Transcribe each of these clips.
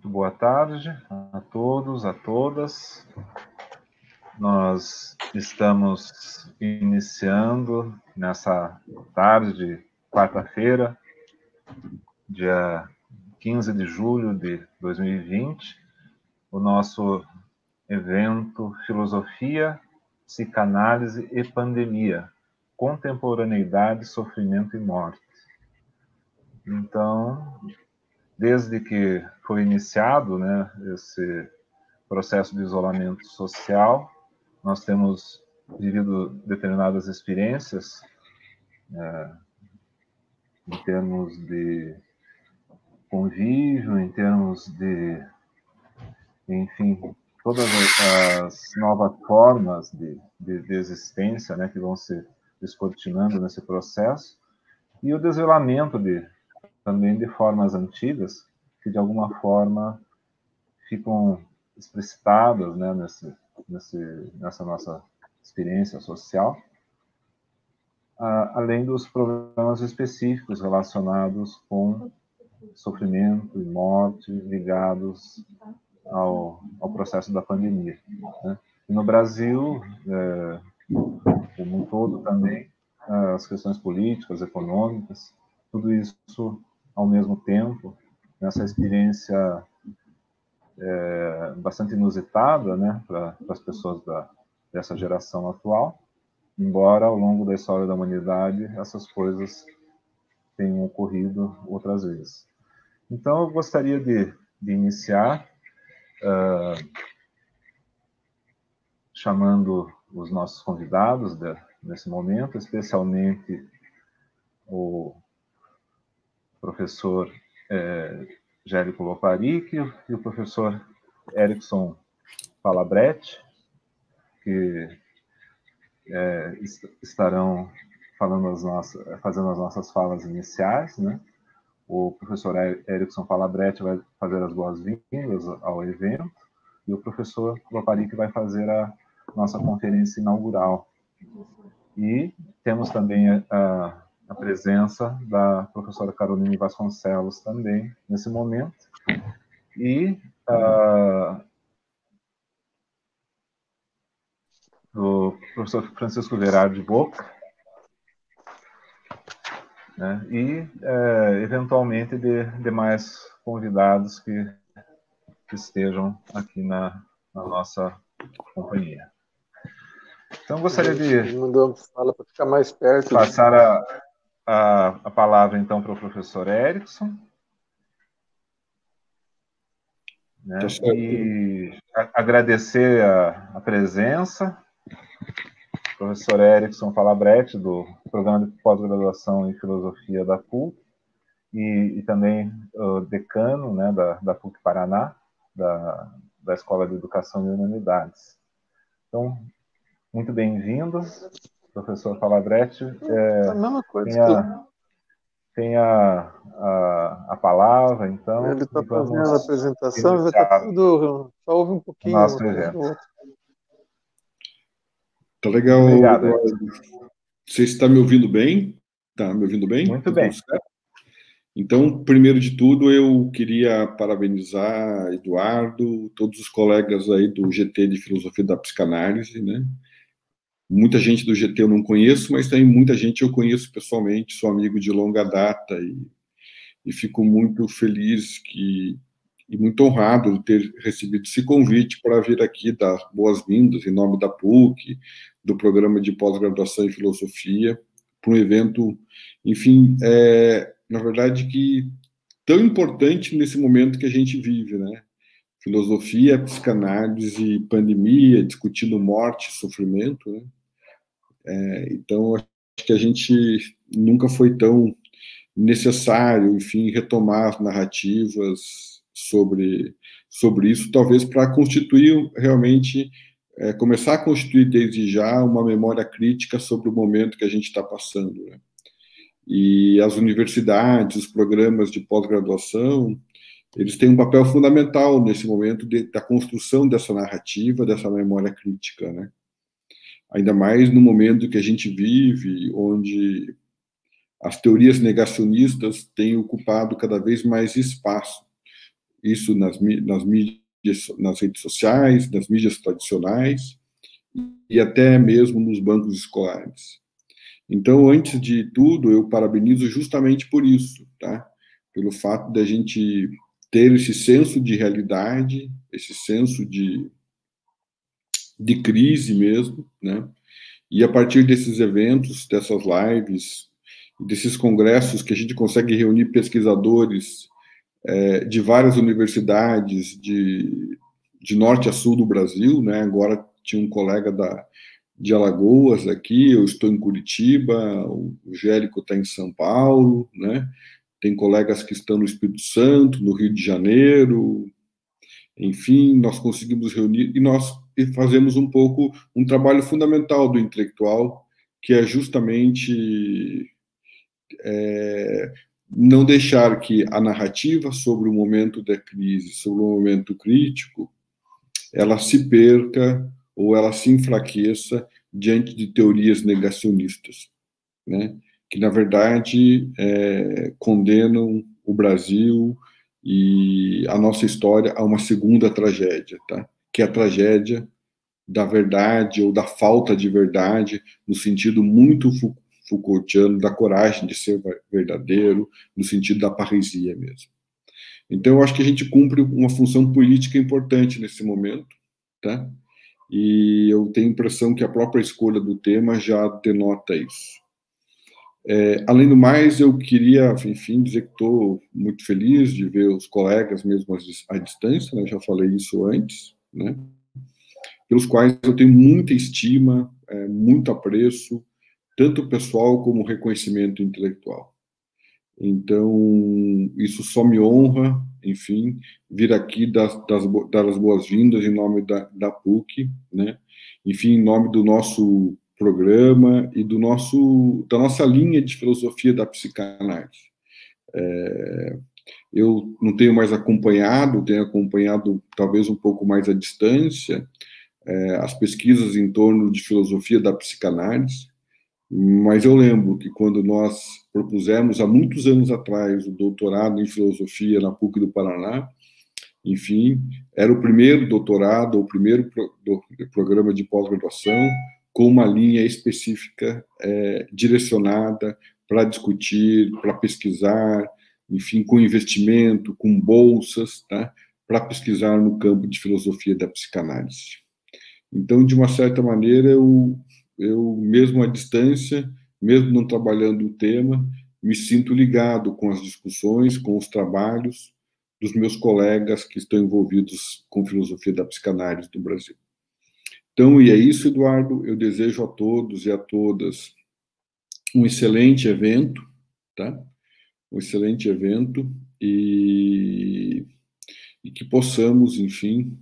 Muito boa tarde a todos, a todas. Nós estamos iniciando nessa tarde de quarta-feira, dia 15 de julho de 2020, o nosso evento Filosofia, Psicanálise e Pandemia, Contemporaneidade, Sofrimento e Morte. Então, desde que foi iniciado, né, esse processo de isolamento social, nós temos vivido determinadas experiências em termos de convívio, em termos de, enfim, todas as novas formas de existência, né, que vão se descortinando nesse processo, e o desvelamento também de formas antigas que, de alguma forma, ficam explicitadas, né, nessa nossa experiência social, além dos problemas específicos relacionados com sofrimento e morte ligados ao processo da pandemia, né? E no Brasil, como um todo também, as questões políticas, econômicas, tudo isso ao mesmo tempo, nessa experiência bastante inusitada, né, para as pessoas dessa geração atual, embora ao longo da história da humanidade essas coisas tenham ocorrido outras vezes. Então, eu gostaria de iniciar chamando os nossos convidados nesse momento, especialmente o professor Gérico Loparic e o professor Erickson Palabretti, que estarão fazendo as nossas falas iniciais, né? O professor Erickson Palabretti vai fazer as boas-vindas ao evento e o professor Loparic vai fazer a nossa conferência inaugural. E temos também a presença da professora Caroline Vasconcelos também nesse momento. E do professor Francisco Verardi Boca, né? E, eventualmente, de demais convidados que estejam aqui na nossa companhia. Então, gostaria de fala para ficar mais perto, passar a palavra, então, para o professor Erickson, né? E agradecer a presença do professor Erickson Palabretti, do Programa de Pós-Graduação em Filosofia da PUC, e também o decano, né, da PUC Paraná, da Escola de Educação e Humanidades. Então, muito bem-vindo, professor Palabretti. A mesma coisa tenha a palavra, então. Ele está fazendo a apresentação, vai estar tudo. Só ouve um pouquinho. Nosso evento. Tá legal. Muito obrigado. Você está me ouvindo bem? Tá me ouvindo bem? Muito bem. Então, primeiro de tudo, eu queria parabenizar Eduardo, todos os colegas aí do GT de Filosofia da Psicanálise, né? Muita gente do GT eu não conheço, mas tem muita gente eu conheço pessoalmente, sou amigo de longa data e fico muito feliz e muito honrado de ter recebido esse convite para vir aqui dar boas-vindas em nome da PUC, do Programa de Pós-Graduação em Filosofia, para um evento, enfim, na verdade, que tão importante nesse momento que a gente vive, né? Filosofia, psicanálise, pandemia, discutindo morte e sofrimento, né? Então, acho que a gente nunca foi tão necessário, enfim, retomar as narrativas sobre isso, talvez para constituir realmente, começar a constituir desde já uma memória crítica sobre o momento que a gente está passando, né? E as universidades, os programas de pós-graduação, eles têm um papel fundamental nesse momento da construção dessa narrativa, dessa memória crítica, né? Ainda mais no momento que a gente vive, onde as teorias negacionistas têm ocupado cada vez mais espaço. isso nas mídias, nas redes sociais, nas mídias tradicionais e até mesmo nos bancos escolares. Então, antes de tudo, eu parabenizo justamente por isso, tá? Pelo fato da gente ter esse senso de realidade, esse senso de crise mesmo, né? E a partir desses eventos, dessas lives, desses congressos que a gente consegue reunir pesquisadores de várias universidades de norte a sul do Brasil, né? Agora tinha um colega de Alagoas aqui, eu estou em Curitiba, o Gérico está em São Paulo, né? Tem colegas que estão no Espírito Santo, no Rio de Janeiro, enfim, nós conseguimos reunir e nós fazemos um pouco um trabalho fundamental do intelectual, que é justamente não deixar que a narrativa sobre o momento da crise, sobre o momento crítico, ela se perca ou ela se enfraqueça diante de teorias negacionistas, né? Que, na verdade, condenam o Brasil e a nossa história a uma segunda tragédia, tá? Que é a tragédia da verdade ou da falta de verdade, no sentido muito Foucaultiano, da coragem de ser verdadeiro, no sentido da parresia mesmo. Então, eu acho que a gente cumpre uma função política importante nesse momento, tá? E eu tenho a impressão que a própria escolha do tema já denota isso. Além do mais, eu queria, enfim, dizer que estou muito feliz de ver os colegas mesmo à distância, né? Já falei isso antes, né? Pelos quais eu tenho muita estima, muito apreço, tanto pessoal como reconhecimento intelectual. Então, isso só me honra, enfim, vir aqui dar as boas-vindas em nome da PUC, né? Enfim, em nome do nosso programa e da nossa linha de filosofia da psicanálise. Eu não tenho mais acompanhado, tenho acompanhado talvez um pouco mais à distância as pesquisas em torno de filosofia da psicanálise, mas eu lembro que quando nós propusemos, há muitos anos atrás, o doutorado em filosofia na PUC do Paraná, enfim, era o primeiro doutorado, o primeiro programa de pós-graduação com uma linha específica direcionada para discutir, para pesquisar, enfim, com investimento, com bolsas, tá? Para pesquisar no campo de filosofia da psicanálise. Então, de uma certa maneira, eu mesmo à distância, mesmo não trabalhando o tema, me sinto ligado com as discussões, com os trabalhos dos meus colegas que estão envolvidos com filosofia da psicanálise do Brasil. Então, e é isso, Eduardo, eu desejo a todos e a todas um excelente evento, tá? Um excelente evento e que possamos, enfim,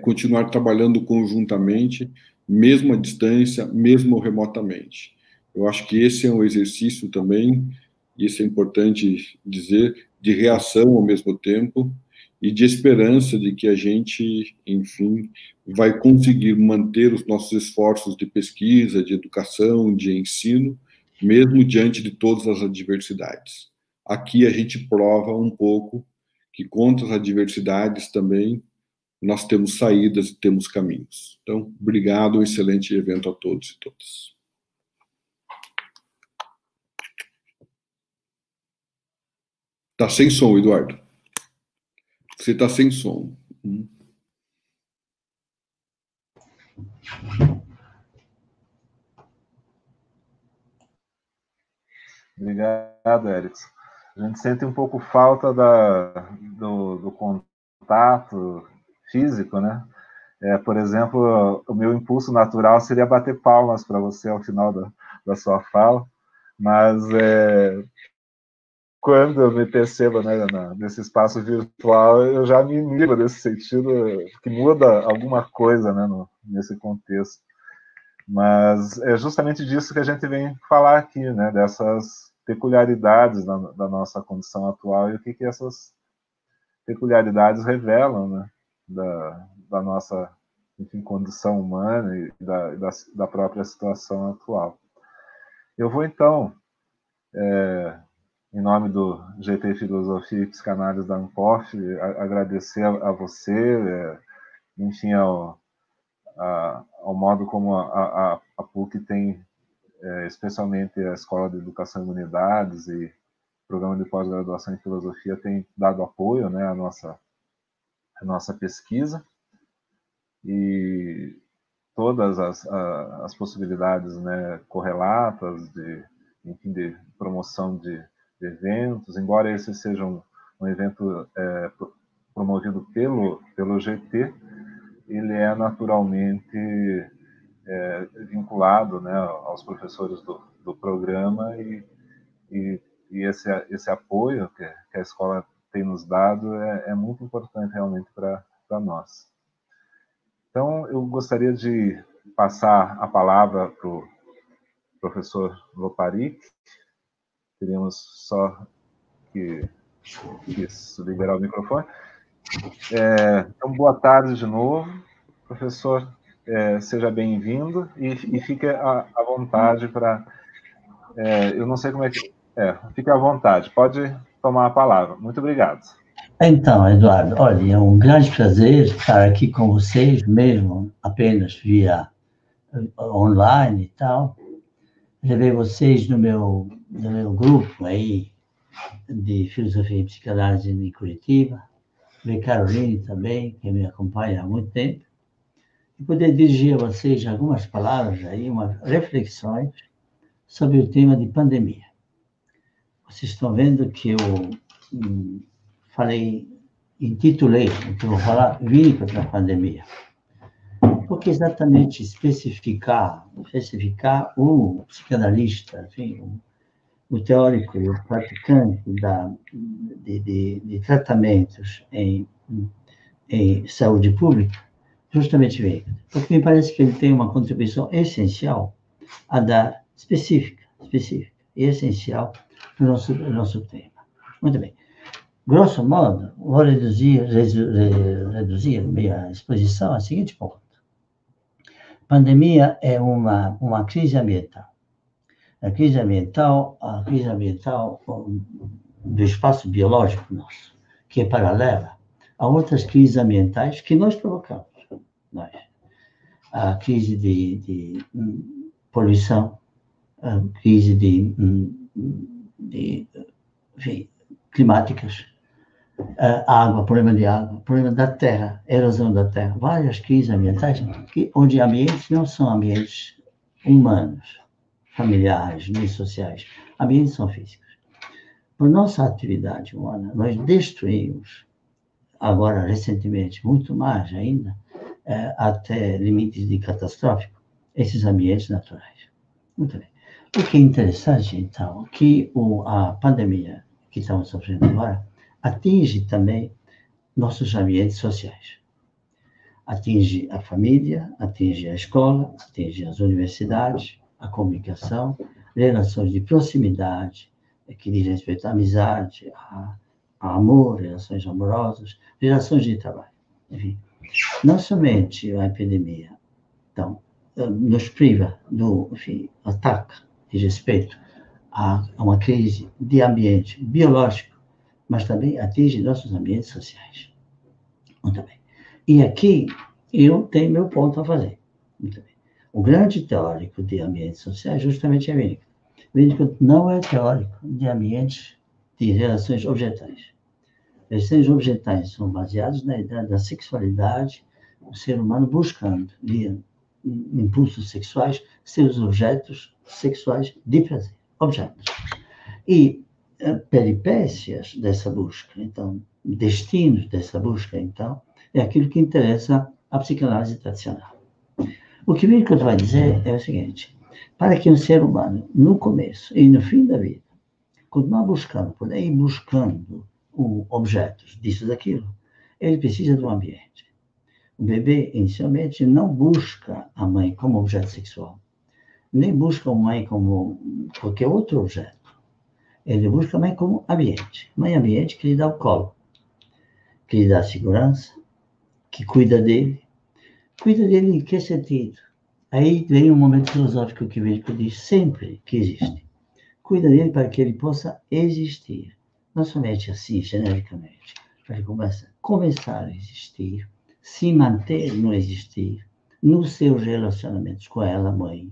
continuar trabalhando conjuntamente, mesmo à distância, mesmo remotamente. Eu acho que esse é um exercício também, e isso é importante dizer, de reação ao mesmo tempo e de esperança de que a gente, enfim, vai conseguir manter os nossos esforços de pesquisa, de educação, de ensino, mesmo diante de todas as adversidades. Aqui a gente prova um pouco que contra as adversidades também nós temos saídas e temos caminhos. Então, obrigado, um excelente evento a todos e todas. Está sem som, Eduardo. Você está sem som. Obrigado, Erickson. A gente sente um pouco falta do contato físico, né? Por exemplo, o meu impulso natural seria bater palmas para você ao final da sua fala, mas quando eu me percebo, né, nesse espaço virtual, eu já me inibo nesse sentido, que muda alguma coisa, né, nesse contexto. Mas é justamente disso que a gente vem falar aqui, né, dessas peculiaridades da nossa condição atual e o que essas peculiaridades revelam, né, da nossa, enfim, condição humana e da própria situação atual. Eu vou, então, em nome do GT Filosofia e Psicanálise da Ancof, agradecer a você, enfim, ao modo como a PUC tem, especialmente a Escola de Educação e Humanidades e o Programa de Pós-Graduação em Filosofia, tem dado apoio, né, à nossa pesquisa, e todas as possibilidades, né, correlatas enfim, de promoção de eventos, embora esse seja um evento promovido pelo GT, ele é naturalmente vinculado, né, aos professores do programa, e esse apoio que a escola tem nos dado é muito importante realmente para nós. Então, eu gostaria de passar a palavra para o professor Loparic. Teríamos só que liberar o microfone. Então, boa tarde de novo. Professor, seja bem-vindo e fique à vontade para... eu não sei como é que... fique à vontade, pode tomar a palavra. Muito obrigado. Então, Eduardo, olha, é um grande prazer estar aqui com vocês, mesmo apenas via online e tal. Levei vocês no meu grupo aí de Filosofia e Psicanálise em Curitiba, levei Caroline também, que me acompanha há muito tempo, e poder dirigir a vocês algumas palavras aí, umas reflexões sobre o tema de pandemia. Vocês estão vendo que eu intitulei, então vou falar, Vim contra a pandemia. Porque exatamente especificar o psicanalista, enfim, o teórico e o praticante de tratamentos em saúde pública, justamente vem. Porque me parece que ele tem uma contribuição essencial a dar, específica e essencial para o nosso tema. Muito bem. Grosso modo, vou reduzir minha exposição ao seguinte ponto. Pandemia é uma crise ambiental. A crise ambiental do espaço biológico nosso, que é paralela a outras crises ambientais que nós provocamos. A crise de poluição, a crise enfim, climáticas, água, problema de água, problema da terra, erosão da terra, várias crises ambientais, onde ambientes não são ambientes humanos, familiares, nem sociais, ambientes são físicos. Por nossa atividade humana, nós destruímos, agora recentemente, muito mais ainda, até limites de catastrófico, esses ambientes naturais. Muito bem. O que é interessante, então, que a pandemia que estamos sofrendo agora atinge também nossos ambientes sociais. Atinge a família, atinge a escola, atinge as universidades, a comunicação, relações de proximidade, que diz respeito à amizade, a amor, relações amorosas, relações de trabalho. Enfim, não somente a epidemia, então, nos priva do, enfim, ataque de respeito a uma crise de ambiente biológico, mas também atinge nossos ambientes sociais. Muito bem. E aqui eu tenho meu ponto a fazer. Muito bem. O grande teórico de ambientes sociais justamente é Winnicott. Winnicott não é teórico de ambientes de relações objetais. Relações objetais são baseadas na ideia da sexualidade, o ser humano buscando, via impulsos sexuais, seus objetos sexuais de prazer. Objetos. E peripécias dessa busca, então, destinos dessa busca, então, é aquilo que interessa à psicanálise tradicional. O que Winnicott vai dizer é o seguinte: para que um ser humano, no começo e no fim da vida, continuar buscando, poder ir buscando objetos disso, daquilo, ele precisa de um ambiente. O bebê, inicialmente, não busca a mãe como objeto sexual, nem busca a mãe como qualquer outro objeto. Ele busca a mãe como ambiente. Mãe ambiente que lhe dá o colo, que lhe dá segurança, que cuida dele. Cuida dele em que sentido? Aí vem um momento filosófico que o Winnicott diz sempre que existe. cuida dele para que ele possa existir. Não somente assim, genericamente, para que começar a existir, se manter no existir, nos seus relacionamentos com ela, mãe,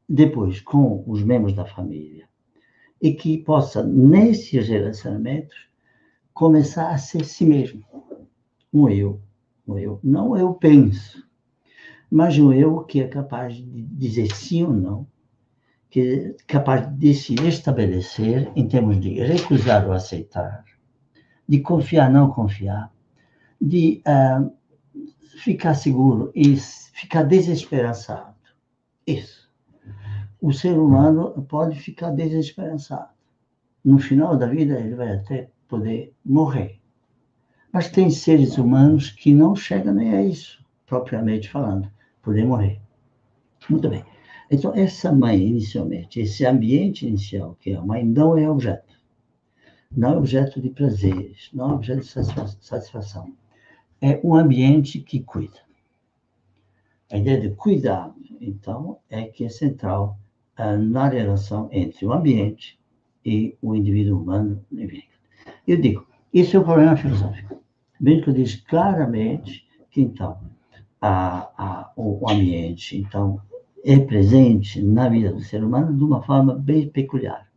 depois com os membros da família, e que possa, nesses relacionamentos, começar a ser si mesmo. Um eu. Não eu penso, mas um eu que é capaz de dizer sim ou não, que é capaz de se estabelecer em termos de recusar ou aceitar, de confiar, não confiar, de ficar seguro e ficar desesperançado. Isso. O ser humano pode ficar desesperançado. No final da vida, ele vai até poder morrer. Mas tem seres humanos que não chegam nem a isso, propriamente falando, poder morrer. Muito bem. Então, essa mãe, inicialmente, esse ambiente inicial, que é a mãe, não é objeto. Não é objeto de prazeres, não é objeto de satisfação. É um ambiente que cuida. A ideia de cuidado, então, é que é central na relação entre o ambiente e o indivíduo humano. Eu digo, isso é um problema filosófico. Bíblico diz claramente que, então, o ambiente, então, é presente na vida do ser humano de uma forma bem peculiar.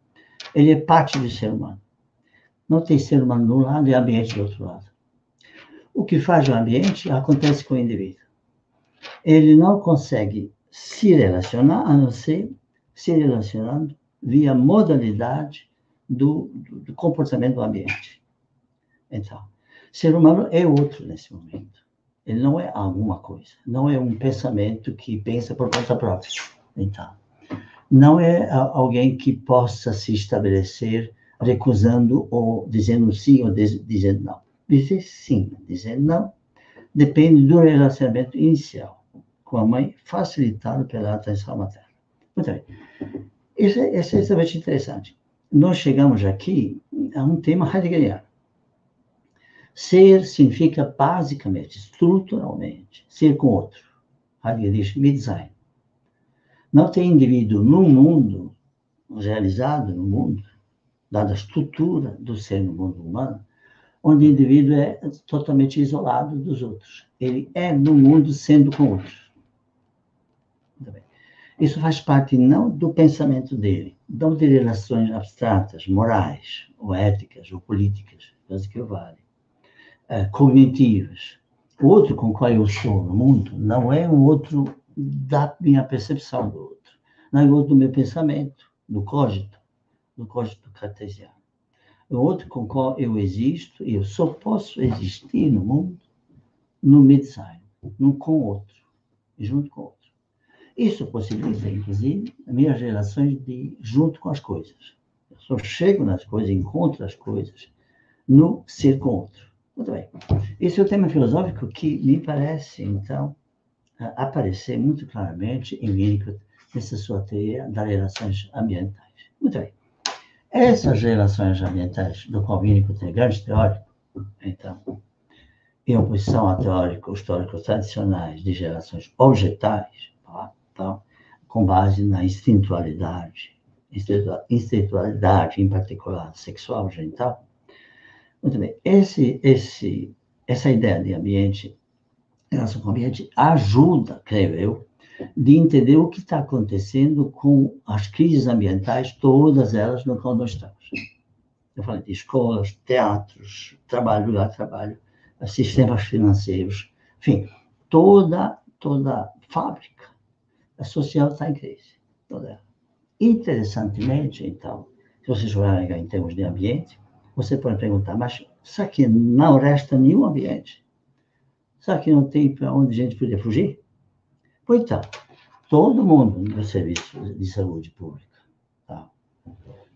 Ele é parte do ser humano. Não tem ser humano de um lado e ambiente do outro lado. O que faz o ambiente acontece com o indivíduo. Ele não consegue se relacionar, a não ser se relacionando via modalidade do comportamento do ambiente. Então, ser humano é outro nesse momento. Ele não é alguma coisa. Não é um pensamento que pensa por conta própria. Então, não é alguém que possa se estabelecer recusando ou dizendo sim ou dizendo não. Dizer sim, dizer não, depende do relacionamento inicial com a mãe, facilitado pela atenção materna. Muito bem. Isso é extremamente interessante. Nós chegamos aqui a um tema heideggeriano. Ser significa, basicamente, estruturalmente, ser com outro. Heidegger diz, Mitsein. Não tem indivíduo no mundo, realizado no mundo, dada a estrutura do ser no mundo humano, onde o indivíduo é totalmente isolado dos outros. Ele é no mundo sendo com outros. Muito bem. Isso faz parte não do pensamento dele, não de relações abstratas, morais, ou éticas, ou políticas, coisas que valem. Cognitivas. O outro com o qual eu estou no mundo não é um outro da minha percepção do outro. Não é o outro do meu pensamento, do cogito cartesiano. O outro com o qual eu existo, eu só posso existir no mundo no Mitsein, com o outro, junto com o outro. Isso possibilita, inclusive, as minhas relações junto com as coisas. Eu só chego nas coisas, encontro as coisas no ser com o outro. Muito bem. Esse é o tema filosófico que me parece, então, aparecer muito claramente em Winnicott, nessa sua teoria das relações ambientais. Muito bem. Essas relações ambientais, do qual Winnicott é grande teórico, então, em oposição a teóricos históricos tradicionais de relações objetais, então, com base na instintualidade, em particular sexual, genital. Muito bem, essa ideia de ambiente, relação com o ambiente, ajuda, creio eu, de entender o que está acontecendo com as crises ambientais, todas elas no qual nós estamos. Eu falei de escolas, teatros, lugar de trabalho, sistemas financeiros, enfim, toda fábrica social está em crise, toda ela. Interessantemente, então, se vocês olharem em termos de ambiente, você pode perguntar, mas será que não resta nenhum ambiente? Será que não tem para onde a gente poder fugir? Pois então, todo mundo no serviço de saúde pública, tá?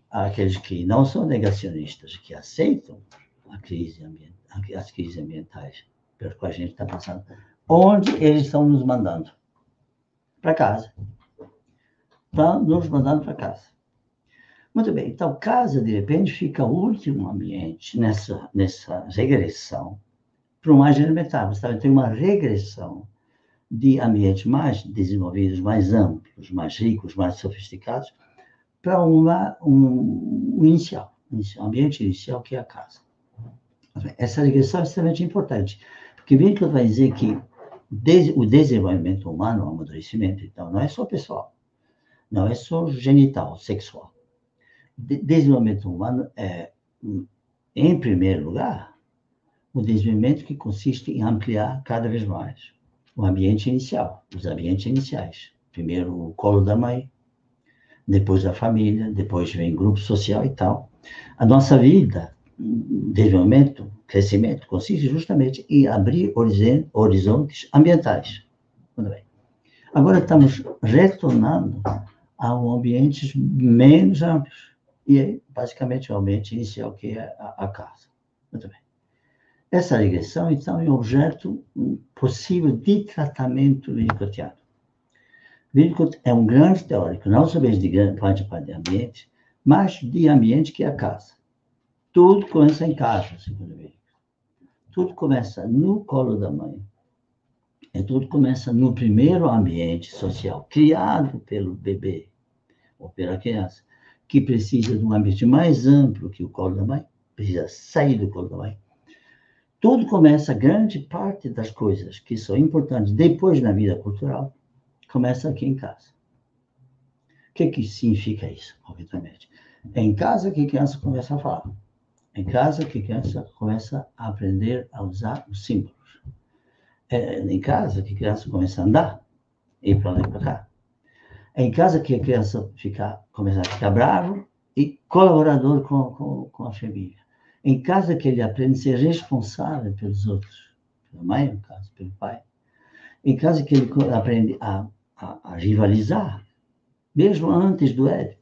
Aqueles que não são negacionistas, que aceitam as crises ambientais pelas quais a gente está passando, onde eles estão nos mandando? Para casa. Estão nos mandando para casa. Muito bem, então, casa, de repente, fica o último ambiente nessa regressão para o mais elementar. Você tem uma regressão de ambientes mais desenvolvidos, mais amplos, mais ricos, mais sofisticados, para um ambiente inicial, que é a casa. Essa regressão é extremamente importante, porque Winnicott vai dizer que o desenvolvimento humano, o amadurecimento, então, não é só pessoal, não é só genital, sexual. Desenvolvimento humano é, em primeiro lugar, o desenvolvimento que consiste em ampliar cada vez mais o ambiente inicial, os ambientes iniciais. Primeiro o colo da mãe, depois a família, depois vem grupo social e tal. A nossa vida, desenvolvimento, crescimento, consiste justamente em abrir horizontes ambientais. Muito bem. Agora estamos retornando a ambientes menos amplos. E aí, basicamente, o ambiente inicial, que é a casa. Muito bem. Essa regressão, então, é um objeto possível de tratamento winnicottiano. Winnicott é um grande teórico, não somente de grande parte de ambiente, mas de ambiente que é a casa. Tudo começa em casa, segundo Winnicott. Tudo começa no colo da mãe. E tudo começa no primeiro ambiente social, criado pelo bebê ou pela criança, que precisa de um ambiente mais amplo que o colo da mãe, precisa sair do colo da mãe. Tudo começa, grande parte das coisas que são importantes depois na vida cultural, começa aqui em casa. O que significa isso, obviamente? É em casa que a criança começa a falar. É em casa que a criança começa a aprender a usar os símbolos. É em casa que a criança começa a andar, ir para lá e para cá. É em casa que a criança começa a ficar bravo e colaborador com a família. É em casa que ele aprende a ser responsável pelos outros, pela mãe, no caso, pelo pai. É em casa que ele aprende a rivalizar, mesmo antes do Édipo,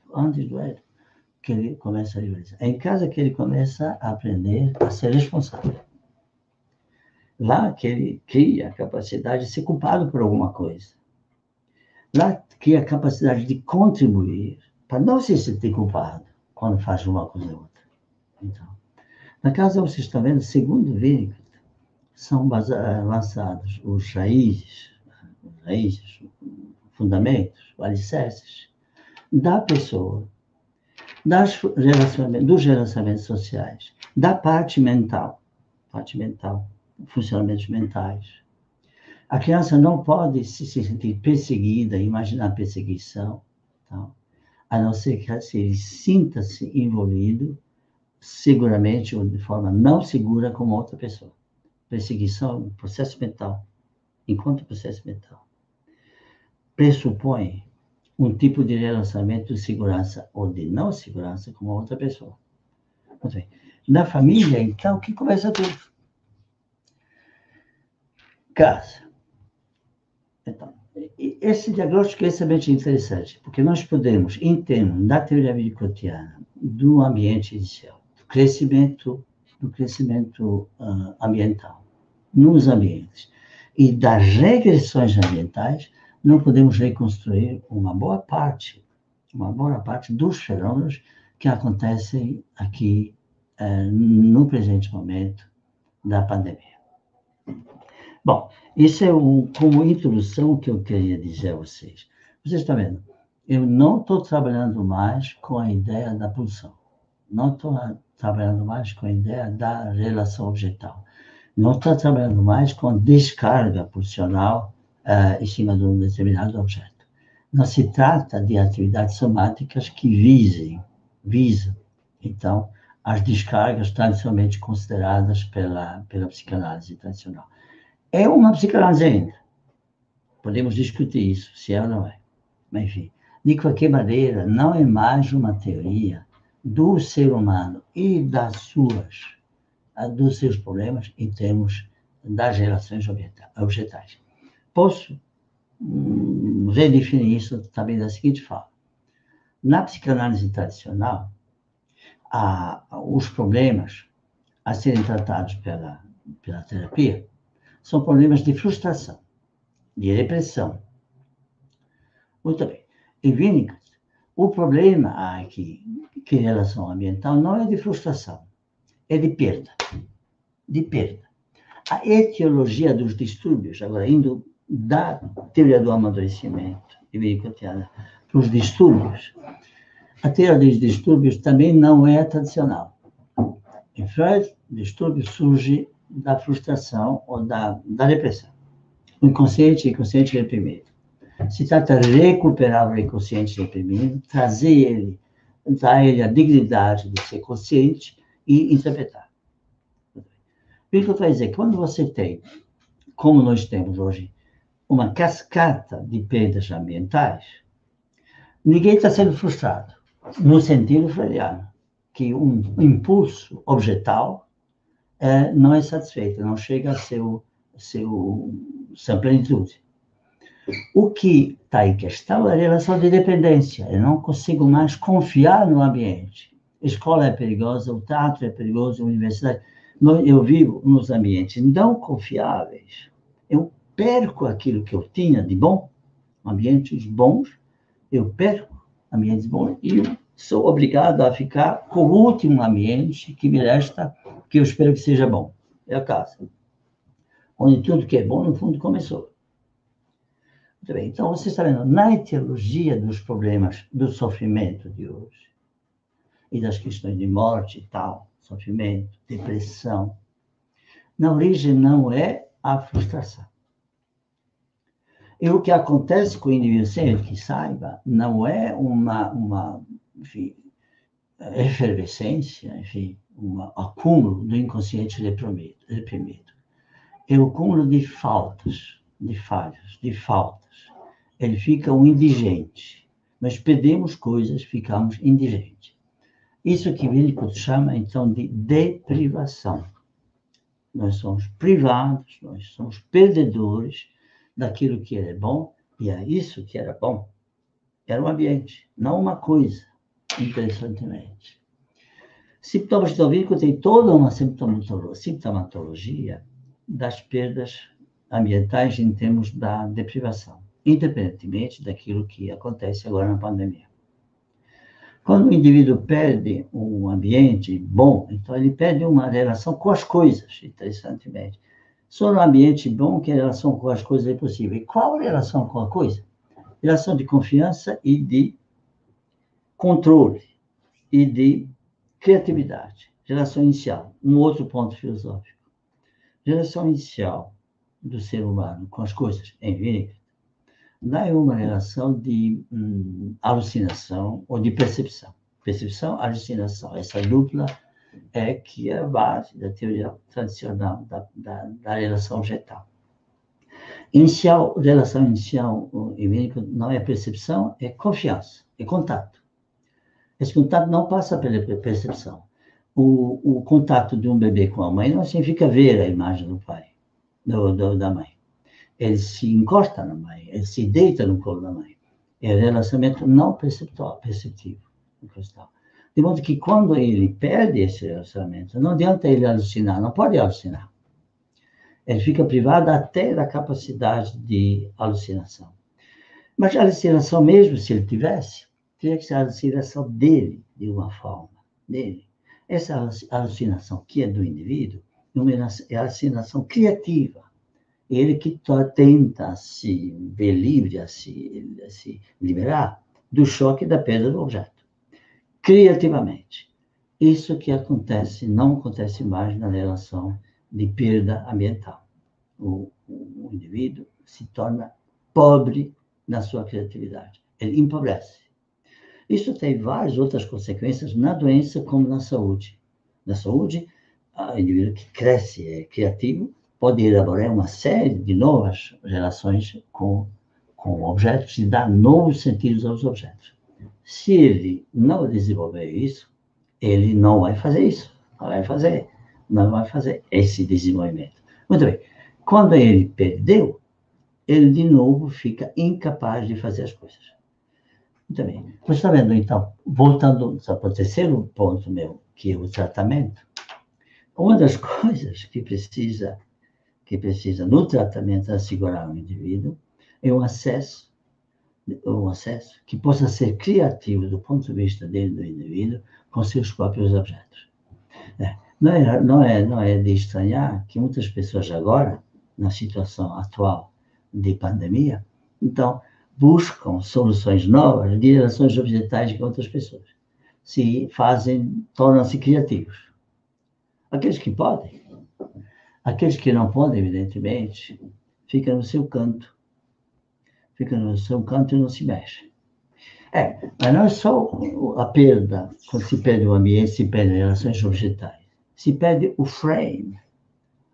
que ele começa a rivalizar. É em casa que ele começa a aprender a ser responsável. Lá que ele cria a capacidade de ser culpado por alguma coisa. Lá cria a capacidade de contribuir para não se sentir culpado quando faz uma coisa ou outra. Então, na casa, vocês estão vendo, segundo Winnicott, são lançados os raízes, fundamentos, alicerces da pessoa, dos relacionamentos sociais, da parte mental, funcionamentos mentais. A criança não pode se sentir perseguida, imaginar perseguição, então, a não ser que ele sinta-se envolvido, seguramente ou de forma não segura, como outra pessoa. Perseguição é um processo mental, enquanto processo mental pressupõe um tipo de relacionamento de segurança ou de não segurança com outra pessoa. Muito bem. Na família, então, que começa tudo? Casa. Então, esse diagnóstico é extremamente interessante, porque nós podemos, em termos da teoria winnicottiana, do ambiente inicial, do crescimento ambiental, nos ambientes, e das regressões ambientais, não podemos reconstruir uma boa parte dos fenômenos que acontecem aqui no presente momento da pandemia. Bom, isso é como introdução que eu queria dizer a vocês. Vocês estão vendo? Eu não estou trabalhando mais com a ideia da pulsão. Não estou trabalhando mais com a ideia da relação objetal. Não estou trabalhando mais com descarga pulsional em cima de um determinado objeto. Não se trata de atividades somáticas que visam, então, as descargas tradicionalmente consideradas pela psicanálise tradicional. É uma psicanálise ainda. Podemos discutir isso, se é ou não é. Mas, enfim, de qualquer maneira, não é mais uma teoria do ser humano e dos seus problemas em termos das relações objetais. Posso redefinir isso também da seguinte forma. Na psicanálise tradicional, os problemas a serem tratados pela terapia são problemas de frustração, de repressão. Muito bem. Em Winnicott, o problema aqui, que em relação ambiental, não é de frustração, é de perda. A etiologia dos distúrbios, agora indo da teoria do amadurecimento e winnicottiana para os distúrbios, A teoria dos distúrbios também não é tradicional. Em Freud, o distúrbio surge da frustração ou da depressão. O inconsciente e inconsciente reprimido. Se trata de recuperar o inconsciente reprimido, dar ele a dignidade de ser consciente e interpretar. O que eu estou a dizer? Quando você tem, como nós temos hoje, uma cascata de perdas ambientais, ninguém está sendo frustrado, no sentido freudiano, que um impulso objetal não é satisfeito, não chega a sua plenitude. O que está em questão é a relação de dependência. Eu não consigo mais confiar no ambiente. A escola é perigosa, o teatro é perigoso, a universidade. Eu vivo nos ambientes não confiáveis. Eu perco aquilo que eu tinha de bom, ambientes bons, eu perco ambientes bons e eu sou obrigado a ficar com o último ambiente que me resta, que eu espero que seja bom. É a casa. Onde tudo que é bom, no fundo, começou. Muito bem, então você está vendo, na etiologia dos problemas do sofrimento de hoje, e das questões de morte e tal, sofrimento, depressão, na origem não é a frustração. E o que acontece com o indivíduo, sem ele que saiba, não é uma efervescência, enfim, um acúmulo do inconsciente reprimido. É o acúmulo de faltas, de falhas, de faltas. Ele fica um indigente. Nós perdemos coisas, ficamos indigentes. Isso que Winnicott chama, então, de deprivação. Nós somos privados, nós somos perdedores daquilo que era bom, e é isso que era bom. Era um ambiente, não uma coisa, interessantemente. Sintomas de Winnicott tem toda uma sintomatologia das perdas ambientais em termos da deprivação, independentemente daquilo que acontece agora na pandemia. Quando o indivíduo perde um ambiente bom, então ele perde uma relação com as coisas, interessantemente. Só no ambiente bom que a relação com as coisas é possível. E qual a relação com a coisa? Relação de confiança e de controle e de criatividade. Relação inicial, um outro ponto filosófico. Relação inicial do ser humano com as coisas, em Winnicott, não é uma relação de alucinação ou de percepção. Percepção, alucinação. Essa dupla é que é a base da teoria tradicional da relação objetal. Relação inicial em Winnicott não é percepção, é confiança, é contato. Esse contato não passa pela percepção. O contato de um bebê com a mãe não significa ver a imagem do pai, da mãe. Ele se encosta na mãe, ele se deita no colo da mãe. É um relacionamento não perceptivo. De modo que quando ele perde esse relacionamento, não adianta ele alucinar, não pode alucinar. Ele fica privado até da capacidade de alucinação. Mas a alucinação mesmo, se ele tivesse, teria que ser a alucinação dele, de uma forma, dele. Essa alucinação que é do indivíduo é a alucinação criativa. Ele que tenta se ver livre, a se liberar do choque da perda do objeto. Criativamente. Isso que acontece, não acontece mais na relação de perda ambiental. O indivíduo se torna pobre na sua criatividade. Ele empobrece. Isso tem várias outras consequências na doença como na saúde. Na saúde, o indivíduo que cresce, é criativo, pode elaborar uma série de novas relações com objetos e dar novos sentidos aos objetos. Se ele não desenvolver isso, ele não vai fazer isso, não vai fazer esse desenvolvimento. Muito bem. Quando ele perdeu, ele de novo fica incapaz de fazer as coisas. Muito bem. Você está vendo, então, voltando para o terceiro ponto meu, que é o tratamento, uma das coisas que precisa no tratamento assegurar o indivíduo é um acesso que possa ser criativo do ponto de vista do indivíduo com seus próprios objetos. Não é de estranhar que muitas pessoas agora, na situação atual de pandemia, então, buscam soluções novas de relações objetais com outras pessoas. Tornam-se criativos. Aqueles que podem. Aqueles que não podem, evidentemente, ficam no seu canto. Ficam no seu canto e não se mexem. Mas não é só a perda, quando se perde o ambiente, se perde as relações objetais. Se perde o frame,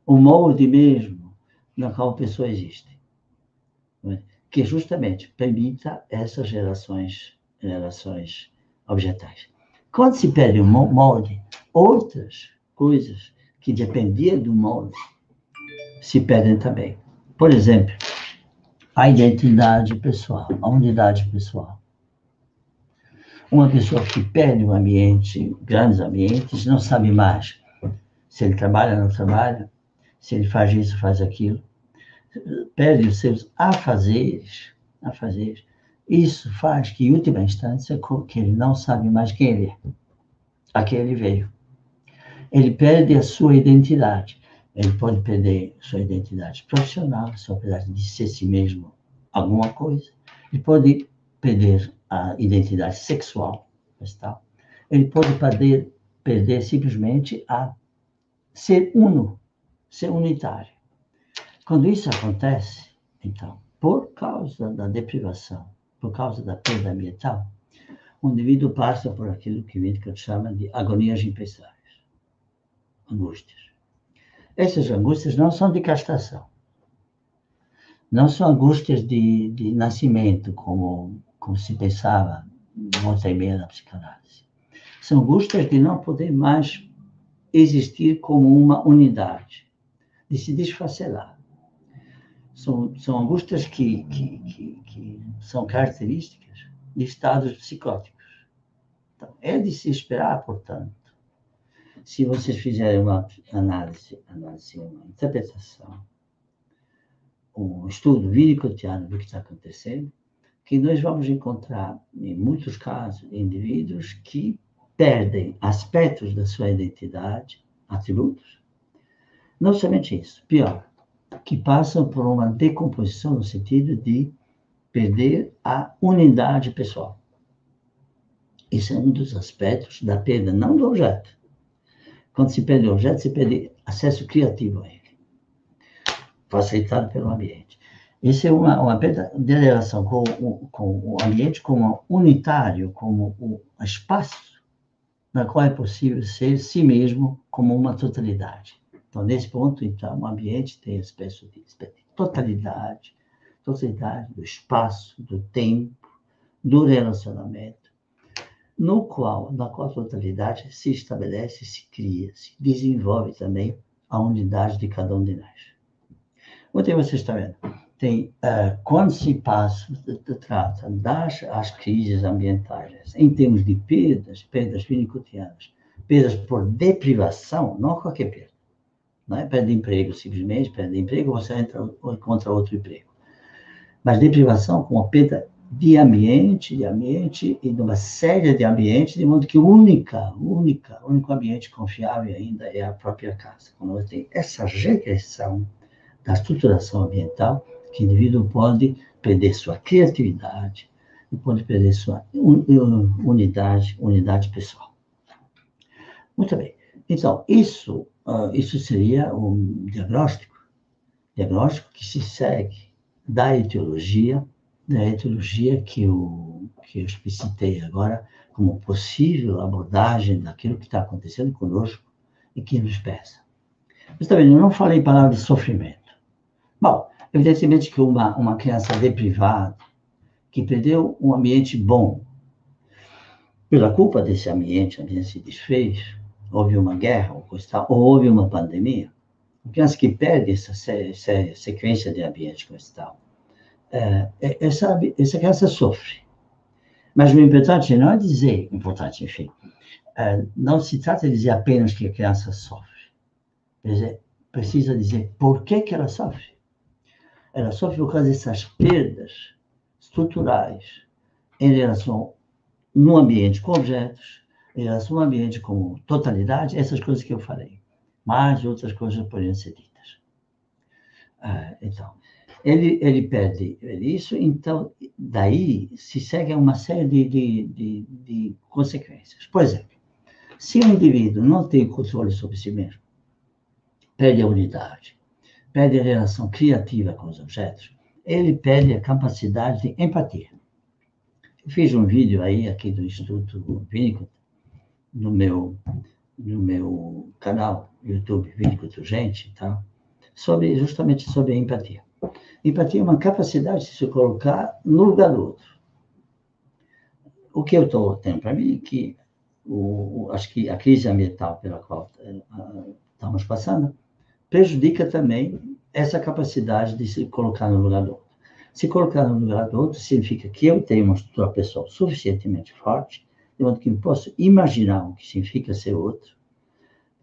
o molde mesmo, na qual a pessoa existe. Que justamente permita essas relações objetais. Quando se perde o molde, outras coisas que dependiam do molde se perdem também. Por exemplo, a identidade pessoal, a unidade pessoal. Uma pessoa que perde um ambiente, grandes ambientes, não sabe mais se ele trabalha ou não trabalha, se ele faz isso, faz aquilo, perde os seus afazeres. Isso faz que, em última instância, que ele não sabe mais quem ele é, a quem ele veio. Ele perde a sua identidade. Ele pode perder sua identidade profissional, sua identidade de ser si mesmo alguma coisa. Ele pode perder a identidade sexual, tal. Ele pode perder simplesmente a ser uno, ser unitário. Quando isso acontece, então, por causa da deprivação, por causa da perda ambiental, o indivíduo passa por aquilo que Winnicott chama de agonias impensáveis, angústias. Essas angústias não são de castração, não são angústias de nascimento, como se pensava volta e meia na psicanálise. São angústias de não poder mais existir como uma unidade, de se desfacelar. São angústias que são características de estados psicóticos. Então, é de se esperar, portanto, se vocês fizerem uma análise, uma interpretação, um estudo winnicottiano do que está acontecendo, que nós vamos encontrar, em muitos casos, indivíduos que perdem aspectos da sua identidade, atributos. Não somente isso, pior, que passam por uma decomposição no sentido de perder a unidade pessoal. Isso é um dos aspectos da perda, não do objeto. Quando se perde o objeto, se perde acesso criativo a ele, facilitado pelo ambiente. Isso é uma perda de relação com o ambiente como unitário, como o espaço na qual é possível ser si mesmo como uma totalidade. Então, nesse ponto, então, o ambiente tem espécie de totalidade do espaço, do tempo, do relacionamento, na qual a totalidade se estabelece, se cria, se desenvolve também a unidade de cada um de nós. Ontem vocês estão vendo, quando se trata das crises ambientais, em termos de perdas winnicottianas, perdas por deprivação, não qualquer perda. Não é perda de emprego, simplesmente perda de emprego, você encontra outro emprego. Mas deprivação com a perda de ambiente e de uma série de ambientes, de modo que o único ambiente confiável ainda é a própria casa. Quando você tem essa regressão da estruturação ambiental, que o indivíduo pode perder sua criatividade e pode perder sua unidade pessoal. Muito bem. Então, isso seria um diagnóstico que se segue da etiologia que eu explicitei agora como possível abordagem daquilo que está acontecendo conosco e que nos pesa. Mas também eu não falei palavra de sofrimento. Bom, evidentemente que uma criança deprivada, que perdeu um ambiente bom, pela culpa desse ambiente, o ambiente se desfez, houve uma guerra, ou houve uma pandemia, uma criança que perde essa sequência de ambiente tal, essa criança sofre. Mas o importante não é dizer, não se trata de dizer apenas que a criança sofre. Precisa dizer por que ela sofre. Ela sofre por causa dessas perdas estruturais em relação no ambiente com objetos, em relação ao ambiente como totalidade, essas coisas que eu falei. Mas outras coisas poderiam ser ditas. Então, Ele perde isso, então, daí se segue uma série de consequências. Por exemplo, se o indivíduo não tem controle sobre si mesmo, perde a unidade, perde a relação criativa com os objetos, ele perde a capacidade de empatia. Eu fiz um vídeo aí, aqui do Instituto Winnicott, no meu canal YouTube, Winnicott Urgente, tá? Justamente sobre a empatia. Empatia é uma capacidade de se colocar no lugar do outro. O que eu estou tendo para mim é que acho que a crise ambiental pela qual estamos passando prejudica também essa capacidade de se colocar no lugar do outro. Se colocar no lugar do outro significa que eu tenho uma estrutura pessoal suficientemente forte, de modo que eu posso imaginar o que significa ser outro,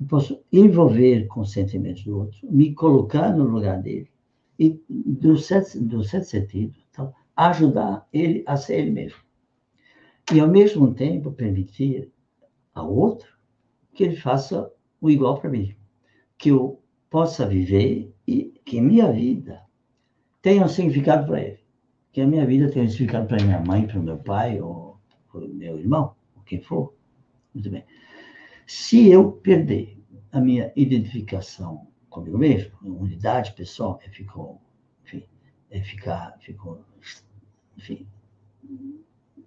eu posso envolver com os sentimentos do outro, me colocar no lugar dele, e, do certo sentido, então, ajudar ele a ser ele mesmo. E, ao mesmo tempo, permitir ao outro que ele faça o igual para mim. Que eu possa viver e que minha vida tenha um significado para ele. Que a minha vida tenha um significado para minha mãe, para o meu pai, ou para o meu irmão, ou quem for. Muito bem. Se eu perder a minha identificação comigo mesmo, unidade pessoal, ficou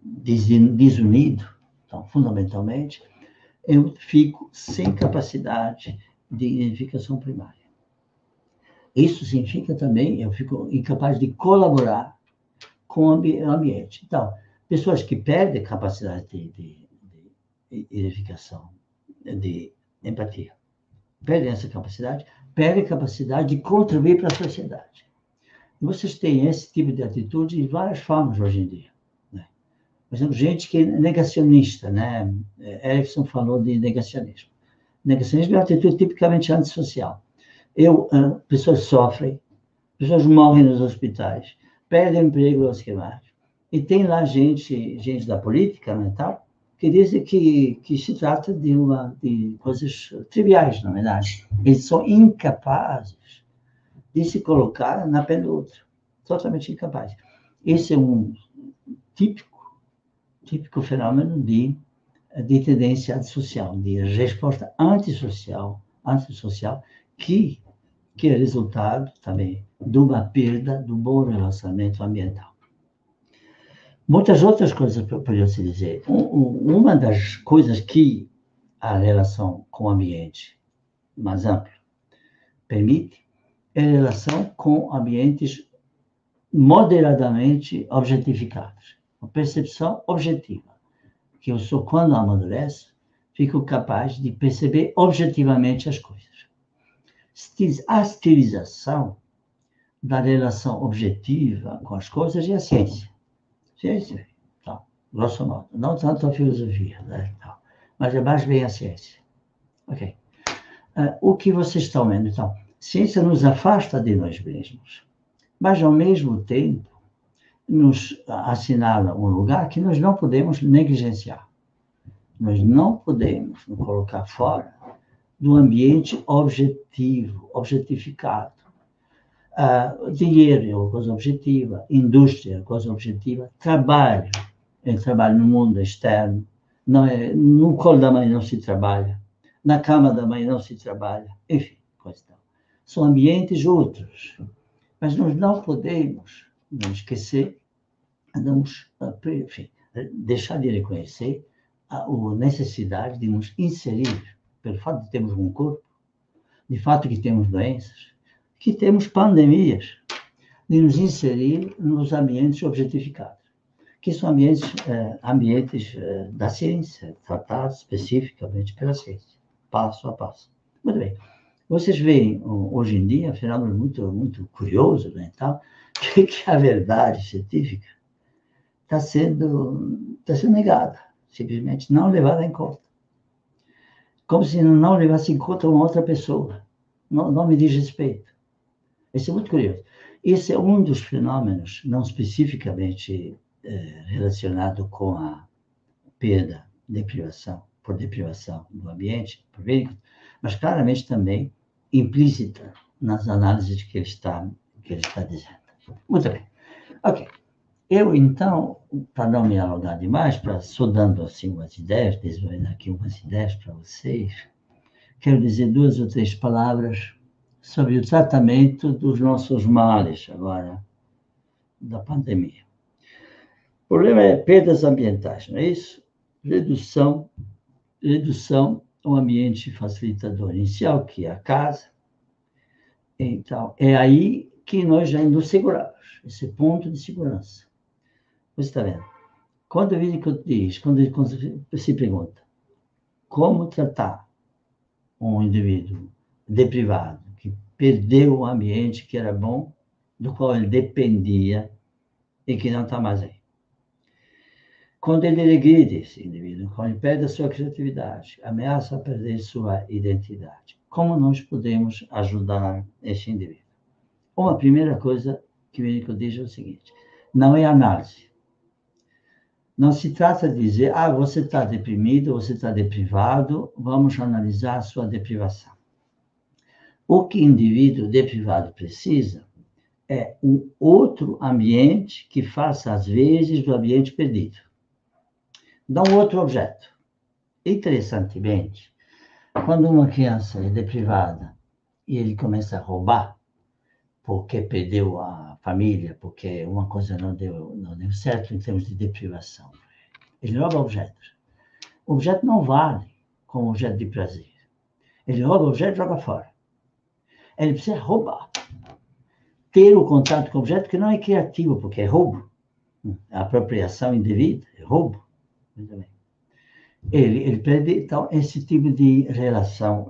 desunido, então, fundamentalmente, eu fico sem capacidade de identificação primária. Isso significa também, eu fico incapaz de colaborar com o ambiente. Então, pessoas que perdem capacidade de identificação, de empatia, perdem essa capacidade, perdem a capacidade de contribuir para a sociedade. E vocês têm esse tipo de atitude de várias formas hoje em dia. Né? Por exemplo, gente que é negacionista, né? Erickson falou de negacionismo. Negacionismo é uma atitude tipicamente antissocial. Pessoas sofrem, pessoas morrem nos hospitais, perdem o emprego aos queimados. E tem lá gente da política, né, tal, que dizem que se trata de coisas triviais, na verdade. Eles são incapazes de se colocar na pele do outro. Totalmente incapazes. Esse é um típico fenômeno de tendência antissocial, de resposta antissocial, que é resultado também de uma perda do bom relacionamento ambiental. Muitas outras coisas poderiam se dizer. Uma das coisas que a relação com o ambiente mais amplo permite é a relação com ambientes moderadamente objetificados. Uma percepção objetiva. Que eu sou, quando amadureço, fico capaz de perceber objetivamente as coisas. A estilização da relação objetiva com as coisas é a ciência. Ciência, então, grosso modo, não tanto a filosofia, né, então, mas é mais bem a ciência. Ok. O que vocês estão vendo, então, ciência nos afasta de nós mesmos, mas, ao mesmo tempo, nos assinala um lugar que nós não podemos negligenciar. Nós não podemos nos colocar fora do ambiente objetivo, objetificado. Dinheiro é uma coisa objetiva, indústria é uma coisa objetiva, trabalho no mundo externo, no colo da mãe não se trabalha, na cama da mãe não se trabalha, enfim, coisa tal. São ambientes outros, mas nós não podemos não esquecer, deixar de reconhecer a necessidade de nos inserir, pelo fato de termos um corpo, de fato que temos doenças, que temos pandemias, de nos inserir nos ambientes objetificados, que são ambientes da ciência, tratados especificamente pela ciência, passo a passo. Muito bem. Vocês veem, hoje em dia, um fenômeno muito, muito curioso, né, tal, que a verdade científica está sendo negada, simplesmente não levada em conta. Como se não levasse em conta uma outra pessoa. Não me diz respeito. Isso é muito curioso. Esse é um dos fenômenos, não especificamente relacionado com a perda, por deprivação do ambiente, mas claramente também implícita nas análises que ele está dizendo. Muito bem. Ok. Eu, então, para não me alongar demais, só dando assim umas ideias, desenvolvendo aqui umas ideias para vocês, quero dizer 2 ou 3 palavras sobre o tratamento dos nossos males agora, da pandemia. O problema é perdas ambientais, não é isso? Redução ao ambiente facilitador inicial, que é a casa. Então, é aí que nós já nos seguramos, esse ponto de segurança. Você está vendo? Quando o Winnicott diz, quando se pergunta como tratar um indivíduo deprivado, que perdeu o ambiente que era bom, do qual ele dependia e que não está mais aí. Quando ele regride esse indivíduo, quando ele perde a sua criatividade, ameaça a perder sua identidade, como nós podemos ajudar esse indivíduo? Uma primeira coisa que o Winnicott diz é o seguinte: não é análise. Não se trata de dizer, você está deprimido, você está deprivado, vamos analisar a sua deprivação. O que o indivíduo deprivado precisa é um outro ambiente que faça as vezes do ambiente perdido. Dá um outro objeto. Interessantemente, quando uma criança é deprivada e ele começa a roubar, porque perdeu a família, porque uma coisa não deu certo em termos de deprivação, ele rouba objetos. O objeto não vale como objeto de prazer. Ele rouba o objeto e joga fora. Ele precisa roubar. Ter o contato com o objeto que não é criativo, porque é roubo. A apropriação indevida é roubo. Muito bem. Ele perde, então, esse tipo de relação,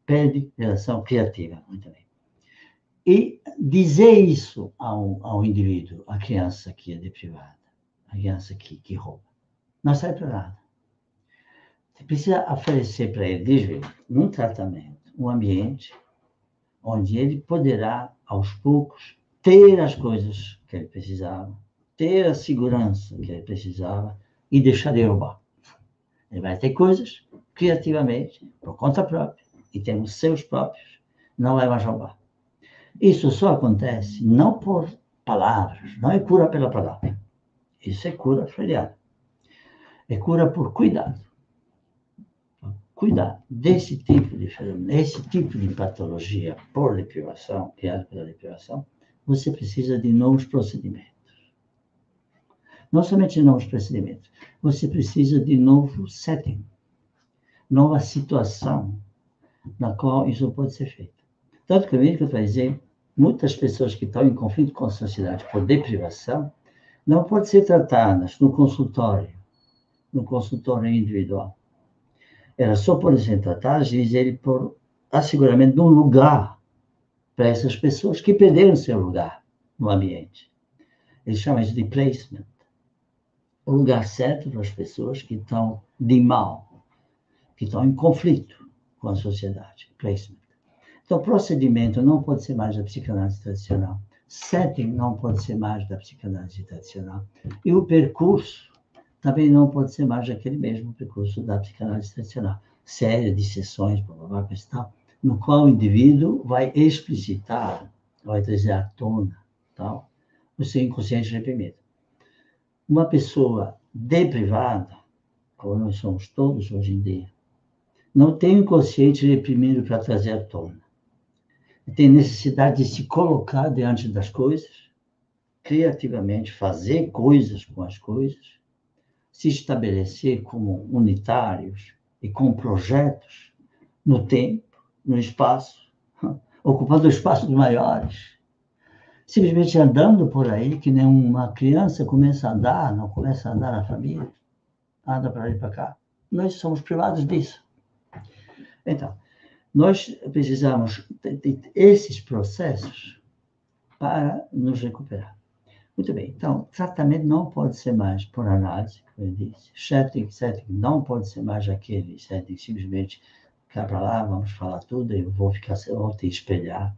perde relação criativa. Muito bem. E dizer isso ao indivíduo, a criança que é deprivada, a criança que rouba, não serve para nada. Você precisa oferecer para ele, desde um tratamento, um ambiente onde ele poderá, aos poucos, ter as coisas que ele precisava, ter a segurança que ele precisava e deixar de roubar. Ele vai ter coisas, criativamente, por conta própria, e temos seus próprios, não vai mais roubar. Isso só acontece não por palavras, não é cura pela palavra. Isso é cura freudiana. É cura por cuidado. Cuidar desse tipo de fenômeno, esse tipo de patologia por deprivação, criada pela deprivação, você precisa de novos procedimentos. Não somente novos procedimentos, você precisa de novo setting, nova situação na qual isso pode ser feito. Tanto que o Winnicott vai dizer, muitas pessoas que estão em conflito com a sociedade por deprivação não podem ser tratadas no consultório individual. Elas só podem ser tratadas, diz ele, por asseguramento de um lugar para essas pessoas que perderam seu lugar no ambiente. Ele chama isso de placement. O lugar certo para as pessoas que estão de mal, que estão em conflito com a sociedade. Placement. Então, o procedimento não pode ser mais da psicanálise tradicional. Setting não pode ser mais da psicanálise tradicional. E o percurso também não pode ser mais aquele mesmo percurso da psicanálise tradicional. Série de sessões, no qual o indivíduo vai explicitar, vai trazer à tona, tal, o seu inconsciente reprimido. Uma pessoa deprivada, como nós somos todos hoje em dia, não tem inconsciente reprimido para trazer à tona. Tem necessidade de se colocar diante das coisas, criativamente fazer coisas com as coisas, se estabelecer como unitários e com projetos no tempo, no espaço, ocupando espaços maiores, simplesmente andando por aí, que nem uma criança começa a andar, não começa a andar na família, anda para ali e para cá. Nós somos privados disso. Então, nós precisamos de esses processos para nos recuperar. Muito bem, então, tratamento não pode ser mais por análise, como eu disse. Setting não pode ser mais aquele setting, simplesmente cá para lá, vamos falar tudo, eu vou te espelhar.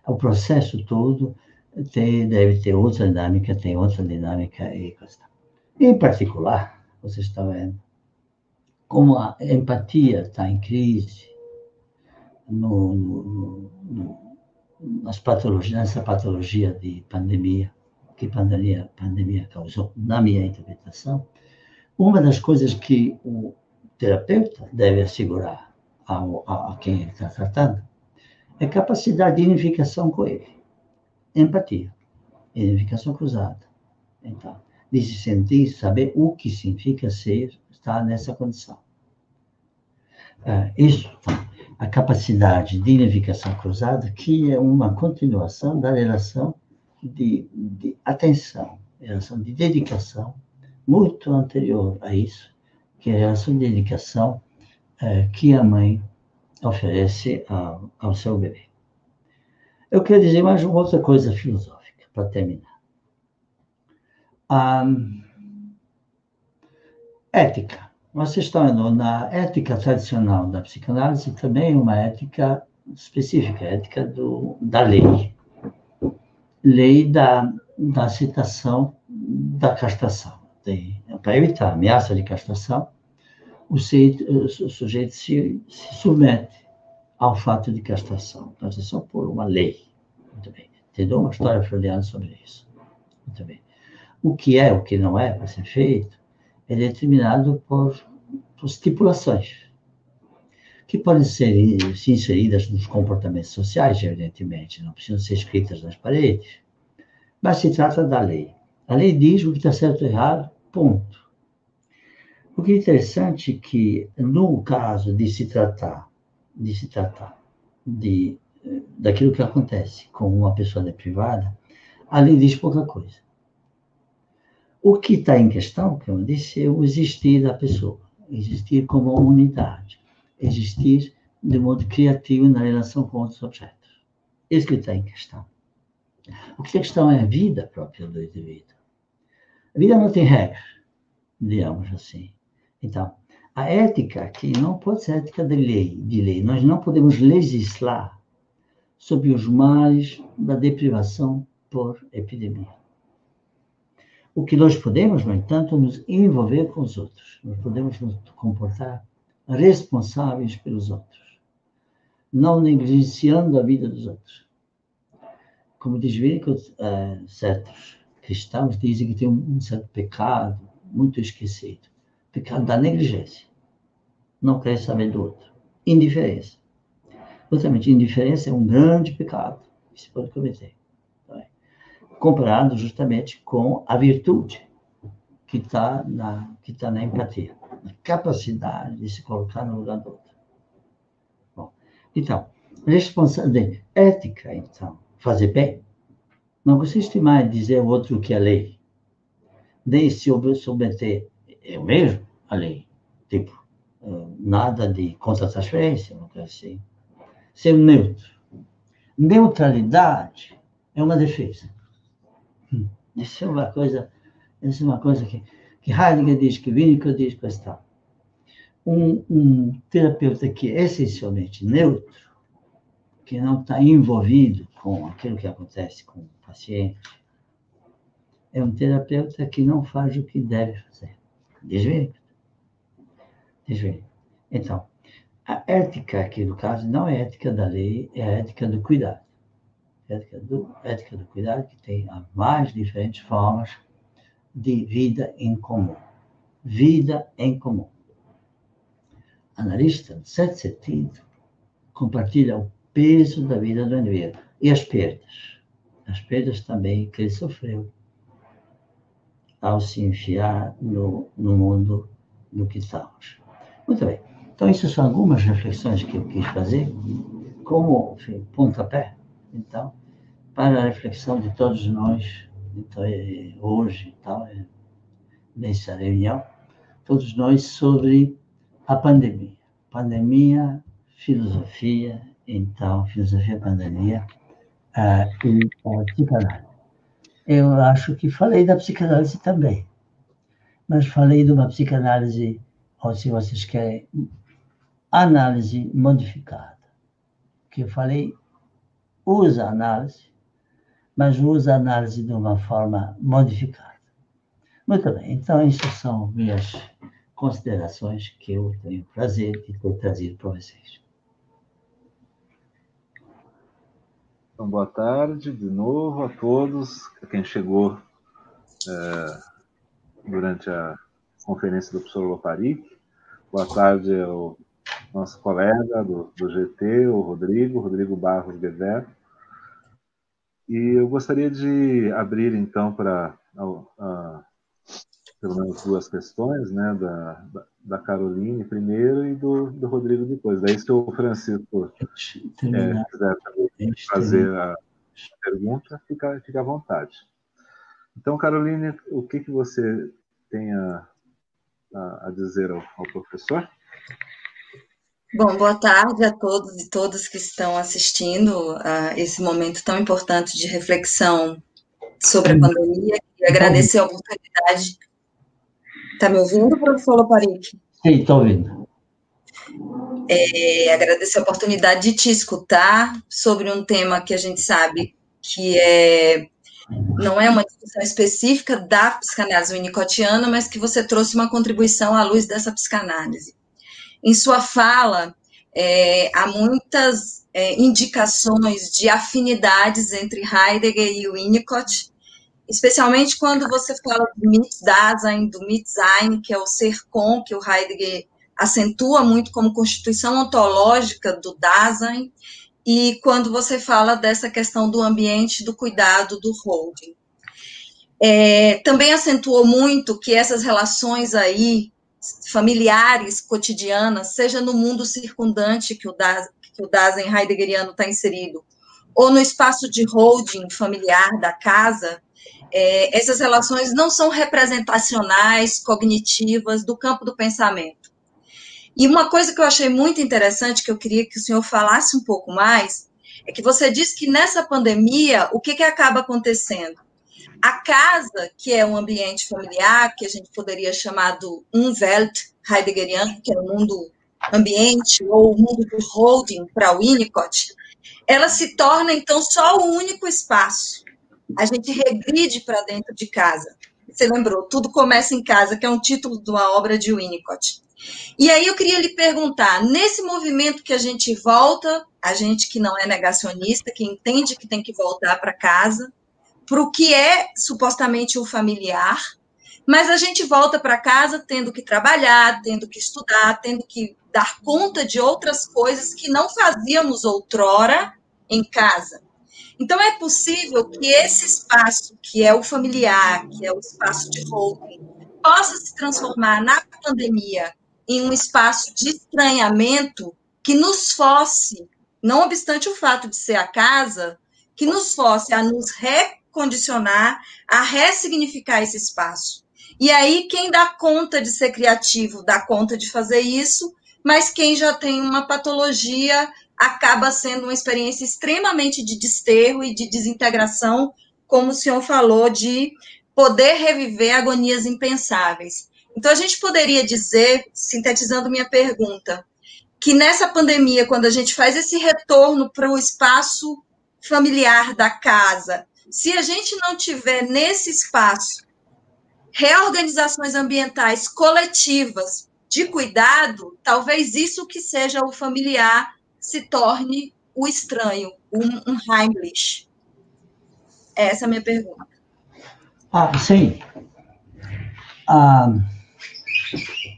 O processo todo deve ter outra dinâmica, tem outra dinâmica e coisa. Em particular, vocês estão vendo como a empatia está em crise nessa patologia de pandemia, que pandemia causou, na minha interpretação, uma das coisas que o terapeuta deve assegurar a quem ele está tratando é capacidade de identificação com ele, empatia, identificação cruzada. Então, de se sentir, saber o que significa estar nessa condição. Isso, a capacidade de identificação cruzada, que é uma continuação da relação de atenção, relação de dedicação, muito anterior a isso, que é a relação de dedicação que a mãe oferece ao seu bebê. Eu quero dizer mais uma outra coisa filosófica, para terminar. Ética. Vocês estão na ética tradicional da psicanálise, também uma ética específica, ética da lei. Lei da aceitação da castração. Para evitar a ameaça de castração, o sujeito se submete ao fato de castração por uma lei. Muito bem. Te dou uma história freudiana sobre isso. Muito bem. O que é, o que não é para ser feito, é determinado por estipulações, que podem ser inseridas nos comportamentos sociais, evidentemente, não precisam ser escritas nas paredes, mas se trata da lei. A lei diz o que está certo ou errado, ponto. O que é interessante é que, no caso de se tratar daquilo que acontece com uma pessoa deprivada, a lei diz pouca coisa. O que está em questão, como eu disse, é o existir da pessoa, existir como unidade, existir de modo criativo na relação com outros objetos. Isso que está em questão. O que é questão é a vida própria do indivíduo. A vida não tem regras, digamos assim. Então, a ética aqui não pode ser ética de lei. Nós não podemos legislar sobre os males da deprivação por epidemia. O que nós podemos, no entanto, nos envolver com os outros. Nós podemos nos comportar responsáveis pelos outros, não negligenciando a vida dos outros. Como diz Winnicott, certos cristãos dizem que tem um certo pecado muito esquecido. Pecado da negligência. Não querer saber do outro. Indiferença. Outramente, indiferença é um grande pecado que se pode cometer. Comparado justamente com a virtude que está na empatia, na capacidade de se colocar no lugar do outro. Bom, então, responsabilidade ética, então, fazer bem, não consiste mais em dizer ao outro o que é lei, nem se submeter eu mesmo à lei, tipo, nada de contra-transferência, uma coisa assim. Ser neutro. Neutralidade é uma defesa. Isso é uma coisa que Heidegger diz, que Winnicott diz, que está. Um terapeuta que é essencialmente neutro, que não está envolvido com aquilo que acontece com o paciente, é um terapeuta que não faz o que deve fazer. Diz Winnicott. Então, a ética aqui, no caso, não é a ética da lei, é a ética do cuidado. Ética do cuidado, que tem as mais diferentes formas de vida em comum. Vida em comum. Analista, em certo sentido, compartilha o peso da vida do indivíduo. E as perdas. As perdas também que ele sofreu ao se enfiar no mundo no que estamos. Muito bem. Então, essas são algumas reflexões que eu quis fazer, como pontapé, então, para a reflexão de todos nós, então, hoje, nessa reunião, todos nós sobre a pandemia. Pandemia, filosofia, então, filosofia, pandemia e a psicanálise. Eu acho que falei da psicanálise também, mas falei de uma psicanálise, ou se vocês querem, análise modificada. Que eu falei, usa a análise, mas usa a análise de uma forma modificada. Muito bem, então essas são minhas considerações que eu tenho prazer de ter trazido para vocês. Então, boa tarde de novo a todos, a quem chegou durante a conferência do professor Loparic. Boa tarde ao nosso colega do GT, o Rodrigo Barros Bever. E eu gostaria de abrir, então, para pelo menos duas questões, né, da Caroline primeiro e do Rodrigo depois. Daí, se o Francisco quiser fazer a pergunta, fica à vontade. Então, Caroline, o que você tem a dizer ao professor? Bom, boa tarde a todos e todas que estão assistindo a esse momento tão importante de reflexão sobre a pandemia. E agradecer a oportunidade. Está me ouvindo, professor Loparic? Sim, estou ouvindo. Agradecer a oportunidade de te escutar sobre um tema que a gente sabe que não é uma discussão específica da psicanálise winnicottiana, mas que você trouxe uma contribuição à luz dessa psicanálise. Em sua fala, há muitas indicações de afinidades entre Heidegger e Winnicott, especialmente quando você fala do Mit-Dasein, do Mit-Sein, que é o ser-com, que o Heidegger acentua muito como constituição ontológica do Dasein, e quando você fala dessa questão do ambiente, do cuidado, do holding. Também acentuou muito que essas relações aí, familiares, cotidianas, seja no mundo circundante que o Dasein heideggeriano está inserido, ou no espaço de holding familiar da casa, essas relações não são representacionais, cognitivas, do campo do pensamento. E uma coisa que eu achei muito interessante, que eu queria que o senhor falasse um pouco mais, é que você disse que nessa pandemia, o que acaba acontecendo? A casa, que é um ambiente familiar, que a gente poderia chamar do Umwelt heideggeriano, que é o mundo ambiente, ou o mundo do holding para Winnicott, ela se torna, então, só o único espaço. A gente regride para dentro de casa. Você lembrou, Tudo Começa em Casa, que é um título de uma obra de Winnicott. E aí eu queria lhe perguntar, nesse movimento que a gente volta, a gente que não é negacionista, que entende que tem que voltar para casa, para o que é supostamente o familiar, mas a gente volta para casa tendo que trabalhar, tendo que estudar, tendo que dar conta de outras coisas que não fazíamos outrora em casa. Então, é possível que esse espaço, que é o familiar, que é o espaço de holding, possa se transformar na pandemia em um espaço de estranhamento que nos force, não obstante o fato de ser a casa, que nos force a nos recondicionar, a ressignificar esse espaço. E aí, quem dá conta de ser criativo, dá conta de fazer isso, mas quem já tem uma patologia acaba sendo uma experiência extremamente de desterro e de desintegração, como o senhor falou, de poder reviver agonias impensáveis. Então, a gente poderia dizer, sintetizando minha pergunta, que nessa pandemia, quando a gente faz esse retorno para o espaço familiar da casa, se a gente não tiver nesse espaço reorganizações ambientais coletivas de cuidado, talvez isso que seja o familiar se torne o estranho, um Heimlich. Essa é a minha pergunta. Sim.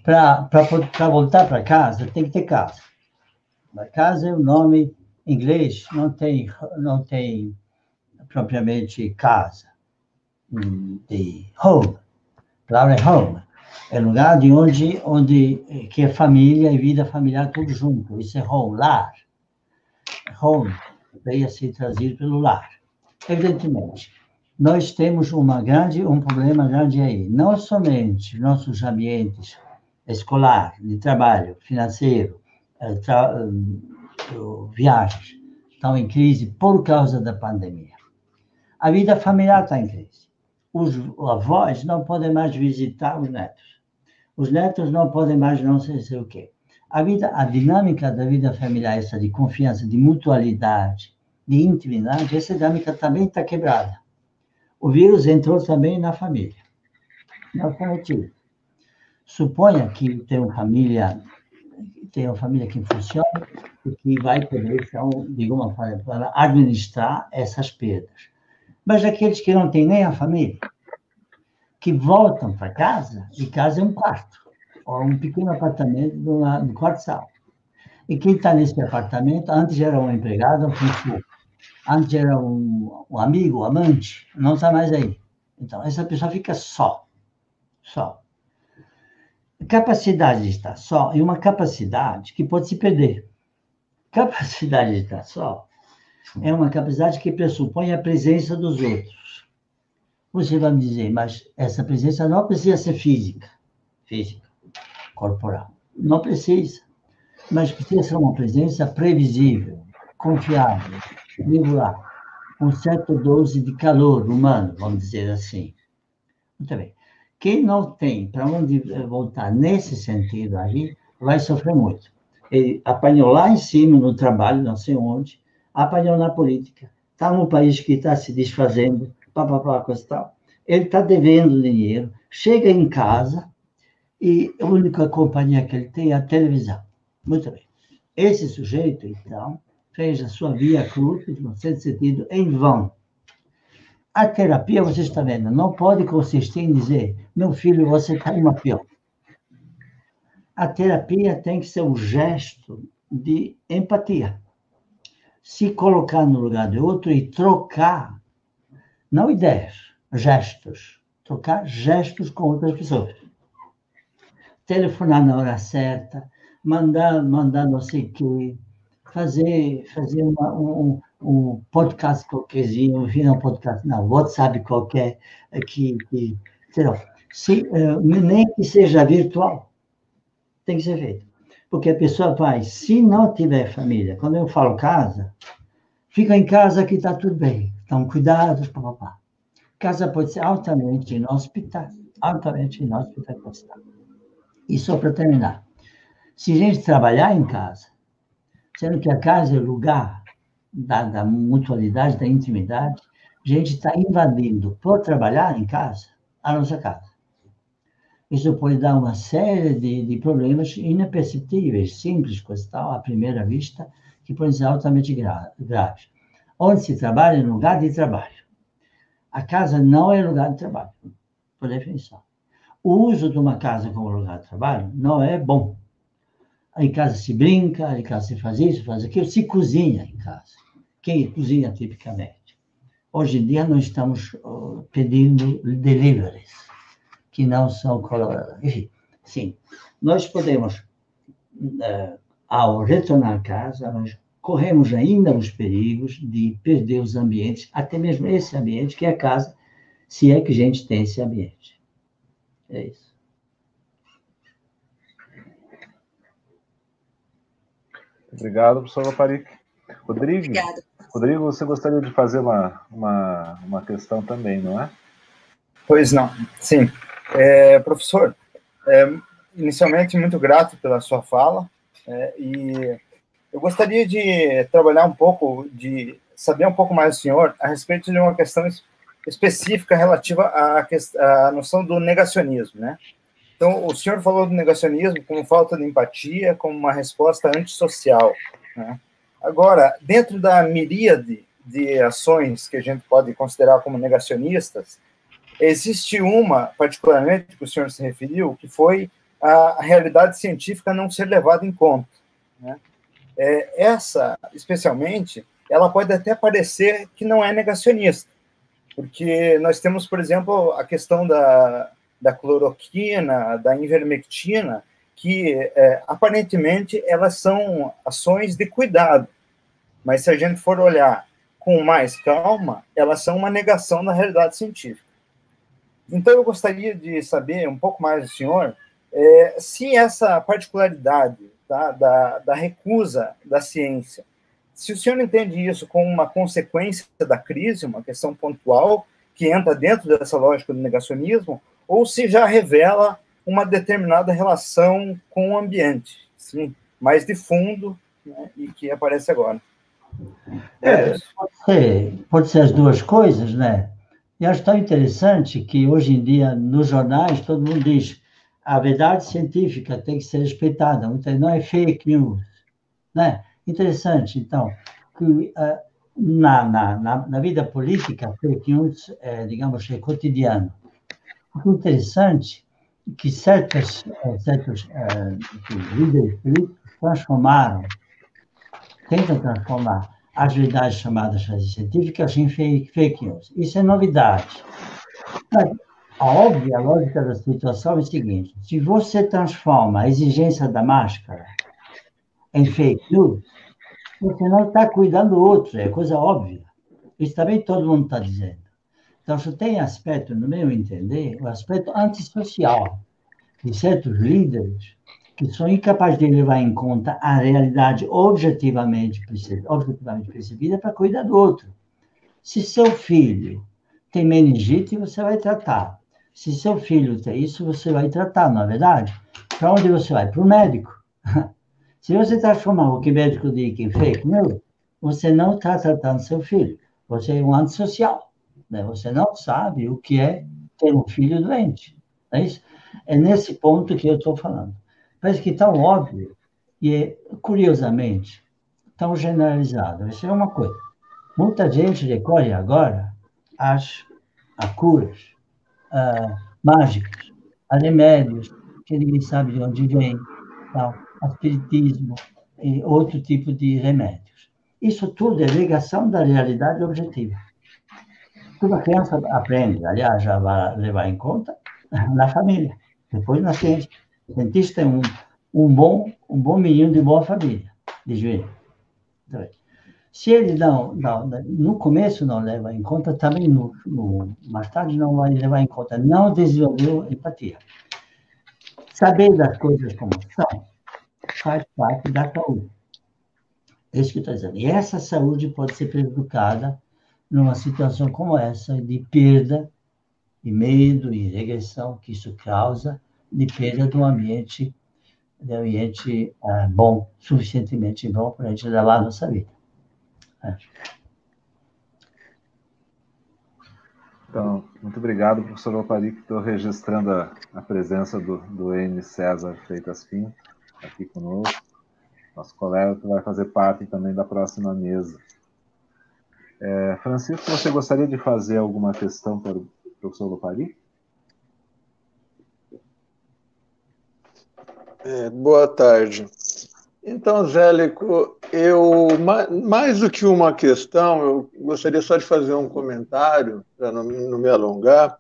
Para voltar para casa, tem que ter casa. Mas casa é um nome inglês, não tem propriamente casa. De home. A palavra é home. É lugar de onde que é família e vida familiar tudo junto. Isso é home, lar. Home veio a ser trazido pelo lar. Evidentemente, nós temos um problema grande aí. Não somente nossos ambientes escolar, de trabalho, financeiro, viagens, estão em crise por causa da pandemia. A vida familiar está em crise. Os avós não podem mais visitar os netos. Os netos não podem mais não sei o quê. A dinâmica da vida familiar, essa de confiança, de mutualidade, de intimidade, essa dinâmica também está quebrada. O vírus entrou também na família, na família. Suponha que tem uma família que funciona, que vai poder, então, de alguma forma, para administrar essas perdas. Mas aqueles que não têm nem a família, que voltam para casa, e casa é um quarto, ou um pequeno apartamento no quarto-sala. E quem está nesse apartamento, antes era um empregado, um funcionário, antes era um amigo, um amante, não está mais aí. Então, essa pessoa fica só. Capacidade de estar só é uma capacidade que pode se perder. Capacidade de estar só é uma capacidade que pressupõe a presença dos outros. Você vai me dizer, mas essa presença não precisa ser física, corporal. Não precisa. Mas precisa ser uma presença previsível, confiável, regular, com certa dose de calor humano, vamos dizer assim. Muito bem. Quem não tem para onde voltar nesse sentido aí, vai sofrer muito. Ele apanhou lá em cima no trabalho, não sei onde, apanhou na política, está num país que está se desfazendo, coisa e tal. Ele está devendo dinheiro, chega em casa e a única companhia que ele tem é a televisão. Muito bem. Esse sujeito, então, fez a sua via crucis, no certo sentido, em vão. A terapia, você está vendo, não pode consistir em dizer, meu filho, você está uma pior. A terapia tem que ser um gesto de empatia. Se colocar no lugar de outro e trocar, não ideias, gestos. Trocar gestos com outras pessoas. Telefonar na hora certa, mandar não sei o quê, fazer um podcast qualquerzinho, um podcast, não, WhatsApp qualquer, nem que seja virtual, tem que ser feito. Porque a pessoa vai, se não tiver família, quando eu falo casa, fica em casa que está tudo bem, estão cuidados, papapá. Casa pode ser altamente inóspita. E só para terminar, se a gente trabalhar em casa, sendo que a casa é o lugar da mutualidade, da intimidade, a gente está invadindo, por trabalhar em casa, a nossa casa. Isso pode dar uma série de problemas imperceptíveis, simples, coisa e tal, à primeira vista, que podem ser altamente graves. Onde se trabalha é lugar de trabalho. A casa não é lugar de trabalho, por definição. O uso de uma casa como lugar de trabalho não é bom. Em casa se brinca, em casa se faz isso, faz aquilo, se cozinha em casa. Quem cozinha tipicamente? Hoje em dia nós estamos pedindo deliveries, que não são colaboradores. Enfim, sim, nós podemos, ao retornar a casa, nós corremos ainda os perigos de perder os ambientes, até mesmo esse ambiente que é a casa, se é que a gente tem esse ambiente. É isso. Obrigado, professor Loparic. Rodrigo, Obrigada. Rodrigo, você gostaria de fazer uma questão também, não é? Pois não, sim. Professor, inicialmente, muito grato pela sua fala, e eu gostaria de trabalhar um pouco, de saber um pouco mais do senhor a respeito de uma questão específica relativa à noção do negacionismo, né? Então, o senhor falou do negacionismo como falta de empatia, como uma resposta antissocial, né? Agora, dentro da miríade de ações que a gente pode considerar como negacionistas, existe uma, particularmente, que o senhor se referiu, que foi a realidade científica não ser levada em conta, né? Essa, especialmente, ela pode até parecer que não é negacionista, porque nós temos, por exemplo, a questão da cloroquina, da ivermectina, que aparentemente elas são ações de cuidado, mas se a gente for olhar com mais calma, elas são uma negação da realidade científica. Então eu gostaria de saber um pouco mais do senhor se essa particularidade, tá, da recusa da ciência, se o senhor entende isso como uma consequência da crise, uma questão pontual que entra dentro dessa lógica do negacionismo, ou se já revela uma determinada relação com o ambiente, sim, mais de fundo, né, e que aparece agora. Pode ser as duas coisas, né? E acho tão interessante que hoje em dia, nos jornais, todo mundo diz a verdade científica tem que ser respeitada, não é fake news, né? Interessante, então, que na vida política, fake news, digamos, é cotidiano. O interessante é que certos líderes políticos tentam transformar as verdades chamadas científicas em fake news. Isso é novidade. Mas a lógica da situação é a seguinte: se você transforma a exigência da máscara em fake news, você não está cuidando do outro, é coisa óbvia. Isso também todo mundo está dizendo. Então, isso tem aspecto, no meu entender, o aspecto antissocial de certos líderes que são incapazes de levar em conta a realidade objetivamente percebida para cuidar do outro. Se seu filho tem meningite, você vai tratar. Se seu filho tem isso, você vai tratar, não é verdade? Para onde você vai? Para o médico. Se você transformar o que o médico diz em fake news, você não está tratando seu filho. Você é um antissocial. Né? Você não sabe o que é ter um filho doente. Não é isso? É nesse ponto que eu estou falando. Parece que é tão óbvio e, curiosamente, tão generalizado. Isso é uma coisa. Muita gente recorre agora a curas mágicas, a remédios que ninguém sabe de onde vem, tal, a espiritismo e outro tipo de remédios. Isso tudo é negação da realidade objetiva. Toda criança aprende, aliás, já vai levar em conta na família, depois na ciência. O cientista é um bom menino de boa família, de joelho. Se ele no começo não leva em conta, também mais tarde não vai levar em conta, não desenvolveu empatia. Saber das coisas como são faz parte da saúde. É isso que eu estou dizendo. E essa saúde pode ser prejudicada numa situação como essa, de perda, de medo e regressão que isso causa, de perda de um ambiente bom, suficientemente bom para a gente levar a nossa vida. Então, muito obrigado, professor Lopari, que estou registrando a presença do N. César Freitas Pinto aqui conosco, nosso colega que vai fazer parte também da próxima mesa. Francisco, você gostaria de fazer alguma questão para o professor Lopari? Boa tarde. Então, Zélico, mais do que uma questão, eu gostaria só de fazer um comentário, para não me alongar.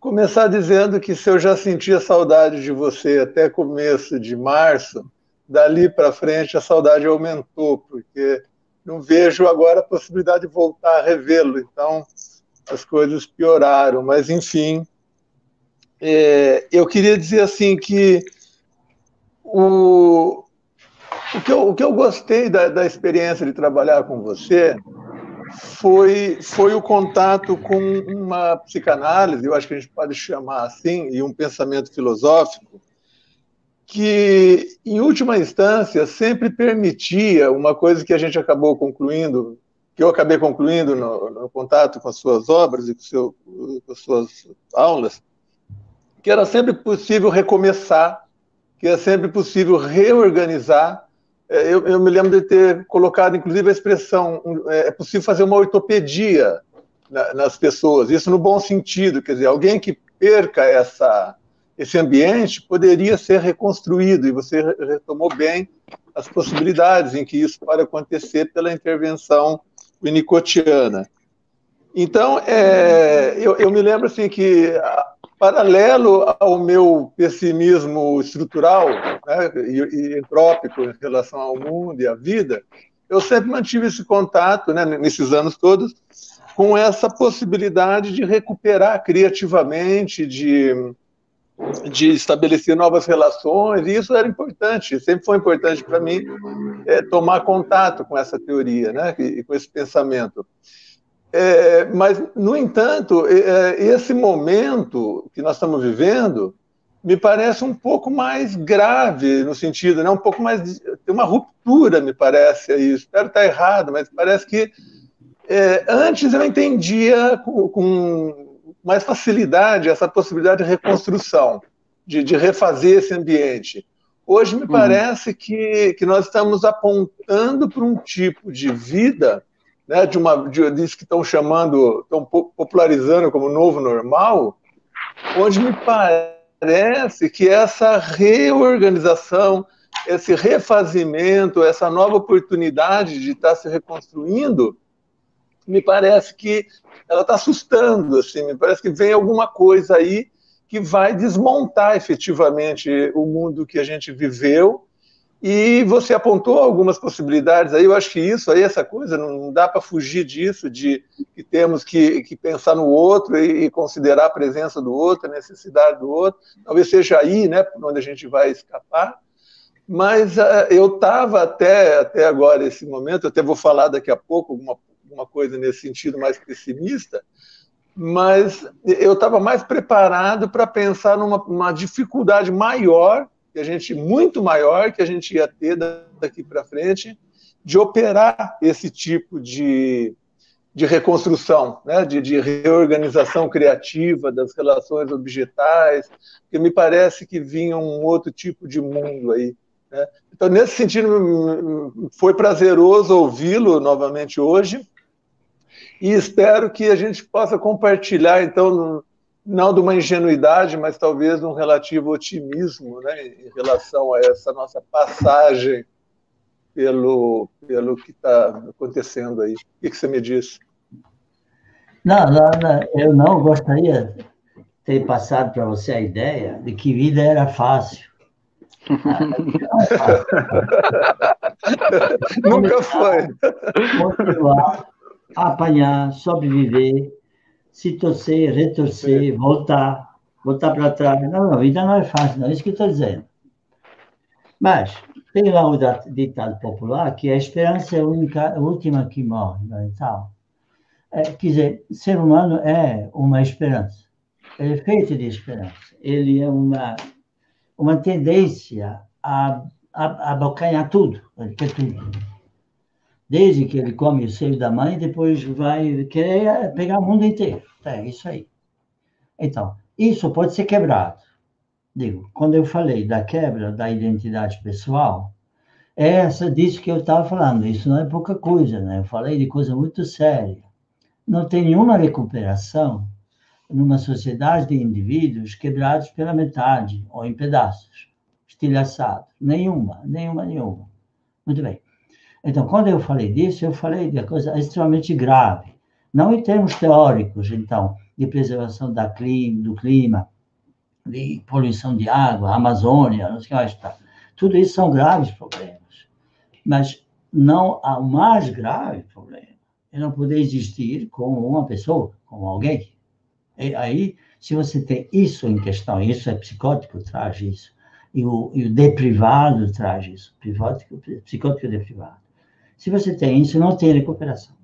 Começar dizendo que se eu já sentia saudade de você até começo de março, dali para frente a saudade aumentou, porque não vejo agora a possibilidade de voltar a revê-lo. Então, as coisas pioraram. Mas, enfim, eu queria dizer assim que o que eu gostei da experiência de trabalhar com você foi o contato com uma psicanálise, eu acho que a gente pode chamar assim, e um pensamento filosófico, que, em última instância, sempre permitia uma coisa que a gente acabou concluindo, que eu acabei concluindo no contato com as suas obras e com as suas aulas, que era sempre possível recomeçar, que é sempre possível reorganizar. Eu me lembro de ter colocado, inclusive, a expressão é possível fazer uma ortopedia nas pessoas, isso no bom sentido, quer dizer, alguém que perca esse ambiente poderia ser reconstruído, e você retomou bem as possibilidades em que isso pode acontecer pela intervenção winnicottiana. Então, eu me lembro assim que, paralelo ao meu pessimismo estrutural, né, e entrópico em relação ao mundo e à vida, eu sempre mantive esse contato, né, nesses anos todos, com essa possibilidade de recuperar criativamente, de estabelecer novas relações, e isso era importante, sempre foi importante para mim tomar contato com essa teoria, né, e com esse pensamento. Mas, no entanto, esse momento que nós estamos vivendo me parece um pouco mais grave, no sentido, né, um pouco mais... Tem uma ruptura, me parece, aí. Espero estar errado, mas parece que antes eu entendia com mais facilidade essa possibilidade de reconstrução, de refazer esse ambiente. Hoje me parece que nós estamos apontando para um tipo de vida, né, disso que estão chamando, estão popularizando como novo normal, onde me parece que essa reorganização, esse refazimento, essa nova oportunidade de estar se reconstruindo, me parece que ela está assustando, assim, me parece que vem alguma coisa aí que vai desmontar efetivamente o mundo que a gente viveu. E você apontou algumas possibilidades aí, eu acho que isso aí, essa coisa, não dá para fugir disso, de que temos que pensar no outro e considerar a presença do outro, a necessidade do outro, talvez seja aí, né, por onde a gente vai escapar. Mas eu estava até agora, esse momento, até vou falar daqui a pouco alguma coisa nesse sentido mais pessimista, mas eu estava mais preparado para pensar numa dificuldade maior, muito maior, que a gente ia ter daqui para frente, de operar esse tipo de reconstrução, né? de reorganização criativa das relações objetais, porque me parece que vinha um outro tipo de mundo aí. Né? Então, nesse sentido, foi prazeroso ouvi-lo novamente hoje, e espero que a gente possa compartilhar, então, não de uma ingenuidade, mas talvez de um relativo otimismo, né, em relação a essa nossa passagem pelo que está acontecendo aí. O que você me diz? Não, eu não gostaria de ter passado para você a ideia de que vida era fácil. Não é fácil. Nunca foi. Continuar, apanhar, sobreviver, se torcer, retorcer, voltar para trás. Não, a vida não é fácil, não é isso que eu estou dizendo. Mas tem lá o ditado popular que a esperança é a última que morre, não é tal? Quer dizer, o ser humano é uma esperança. Ele é feito de esperança. Ele é uma tendência a abocanhar tudo. Ele quer tudo. Desde que ele come o seio da mãe, depois vai querer pegar o mundo inteiro. É isso aí. Então, isso pode ser quebrado. Digo, quando eu falei da quebra da identidade pessoal, é disso que eu estava falando. Isso não é pouca coisa, né? Eu falei de coisa muito séria. Não tem nenhuma recuperação numa sociedade de indivíduos quebrados pela metade ou em pedaços, estilhaçados. Nenhuma. Muito bem. Então, quando eu falei disso, eu falei de coisa extremamente grave. Não em termos teóricos, então, de preservação do clima, de poluição de água, Amazônia, não sei o que mais está. Tudo isso são graves problemas. Mas não há o mais grave problema é não poder existir como uma pessoa, como alguém. E aí, se você tem isso em questão, isso é psicótico, traz isso, e o deprivado traz isso, psicótico deprivado. Se você tem isso, não tem recuperação.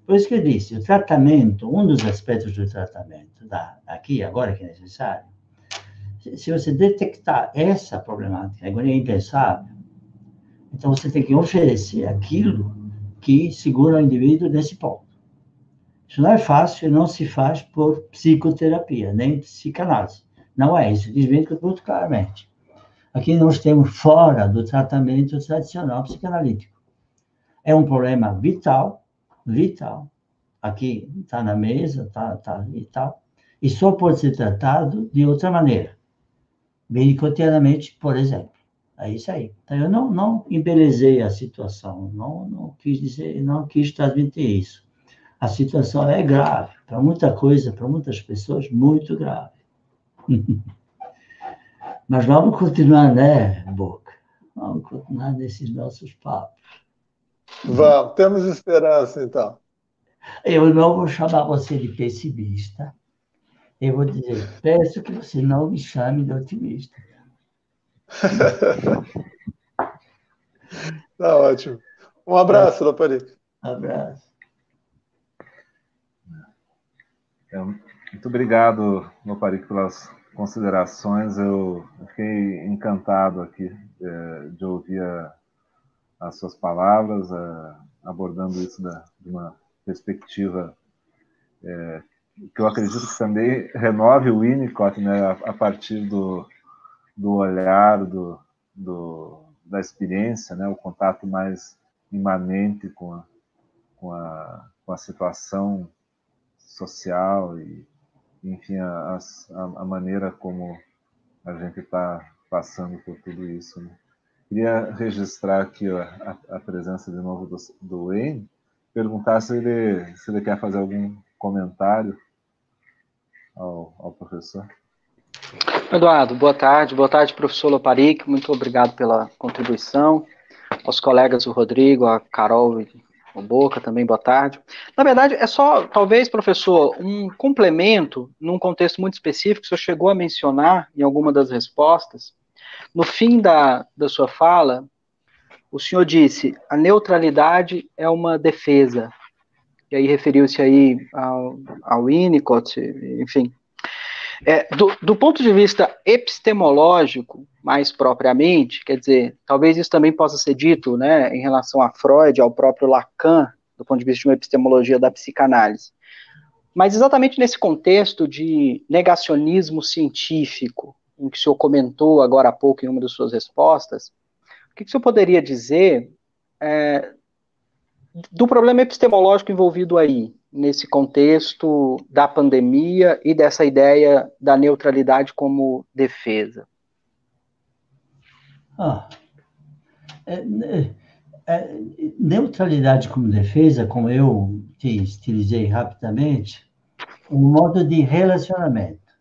Por isso que eu disse, o tratamento, um dos aspectos do tratamento, aqui, agora que é necessário, se você detectar essa problemática, agora é impensável, então você tem que oferecer aquilo que segura o indivíduo nesse ponto. Isso não é fácil, não se faz por psicoterapia, nem psicanálise. Não é isso, desvendo muito claramente. Aqui nós temos fora do tratamento tradicional psicanalítico. É um problema vital, aqui está na mesa, tá e tal, e só pode ser tratado de outra maneira, medicotianamente, por exemplo. É isso aí. Então, eu não embelezei a situação, não quis dizer, não quis transmitir isso. A situação é grave, para muita coisa, para muitas pessoas, muito grave. Mas vamos continuar, né, Boca? Vamos continuar nesses nossos papos. Vamos, temos esperança, então. Eu não vou chamar você de pessimista. Eu vou dizer, peço que você não me chame de otimista. Tá ótimo. Um abraço, Loparic. Abraço. Muito obrigado, Loparic, pelas considerações. Eu fiquei encantado aqui de ouvir as suas palavras, abordando isso de uma perspectiva que eu acredito que também renove o Winnicott, né, a partir do olhar da experiência, né, o contato mais imanente com a situação social e, enfim, a maneira como a gente está passando por tudo isso, né? Queria registrar aqui a presença de novo do Wayne, perguntar se ele quer fazer algum comentário ao professor. Eduardo, boa tarde, professor Loparic, muito obrigado pela contribuição, aos colegas o Rodrigo, a Carol e o Boca também, boa tarde. Na verdade, é só, talvez, professor, um complemento num contexto muito específico, o senhor chegou a mencionar em alguma das respostas. No fim da sua fala, o senhor disse, a neutralidade é uma defesa, e aí referiu-se aí ao Winnicott, enfim. Do ponto de vista epistemológico, mais propriamente, quer dizer, talvez isso também possa ser dito, né, em relação a Freud, ao próprio Lacan, do ponto de vista de uma epistemologia da psicanálise. Mas exatamente nesse contexto de negacionismo científico, em que o senhor comentou agora há pouco em uma das suas respostas, o que o senhor poderia dizer do problema epistemológico envolvido aí, nesse contexto da pandemia e dessa ideia da neutralidade como defesa? Neutralidade como defesa, como eu te estilizei rapidamente, um modo de relacionamento.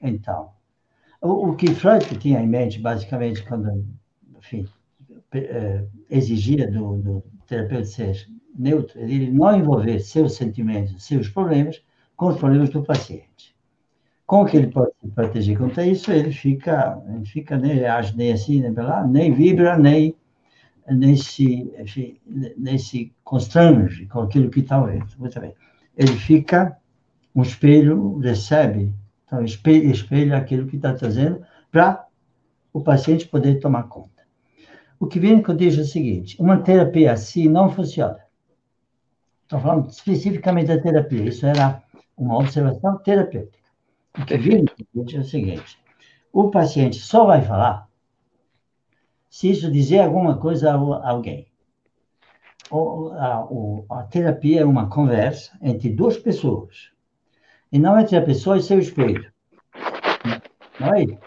Então, o que Freud tinha em mente, basicamente, quando, enfim, exigia do terapeuta ser neutro, ele não envolver seus sentimentos, seus problemas, com os problemas do paciente. Como que ele pode se proteger contra isso? Ele fica nem reage nem assim, nem lá, nem vibra, nem se constrange com aquilo que está vendo. Muito bem. Ele fica um espelho, recebe, então espelha aquilo que está trazendo para o paciente poder tomar conta. O que vem que eu digo é o seguinte, uma terapia assim não funciona. Estou falando especificamente da terapia, isso era uma observação terapêutica. O que vem que eu digo é o seguinte, o paciente só vai falar se isso dizer alguma coisa a alguém. A terapia é uma conversa entre duas pessoas, e não entre a pessoa e seu espelho. Não é isso?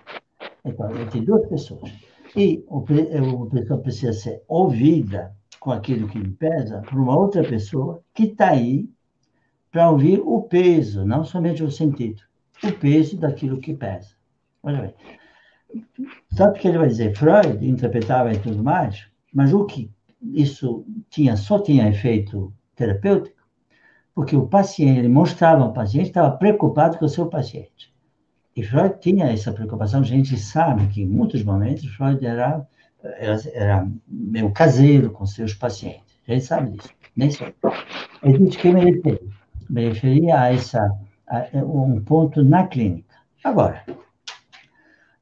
Então, entre duas pessoas. E a pessoa precisa ser ouvida com aquilo que lhe pesa por uma outra pessoa que está aí para ouvir o peso, não somente o sentido, o peso daquilo que pesa. Olha bem. Tanto que ele vai dizer, Freud interpretava e tudo mais, mas o que isso só tinha efeito terapêutico, porque o paciente, ele mostrava ao paciente, estava preocupado com o seu paciente. E Freud tinha essa preocupação. A gente sabe que, em muitos momentos, Freud era meio caseiro com seus pacientes. A gente sabe disso. Nem sei. Ele disse que me referia a um ponto na clínica. Agora,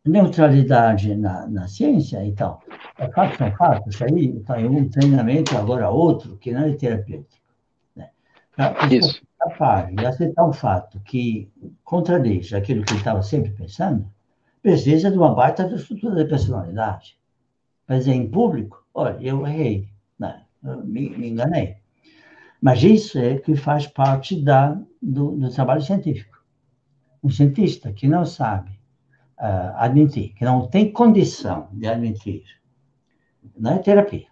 neutralidade na ciência, então, fatos são fatos, aí está um treinamento, agora outro, que não é terapêutico. Né? Isso. Capaz de aceitar um fato que contradiz aquilo que ele estava sempre pensando, precisa de uma baita estrutura de personalidade. Mas em público, olha, eu errei, né? Me enganei. Mas isso é que faz parte do trabalho científico. Um cientista que não sabe admitir, que não tem condição de admitir, não é terapia,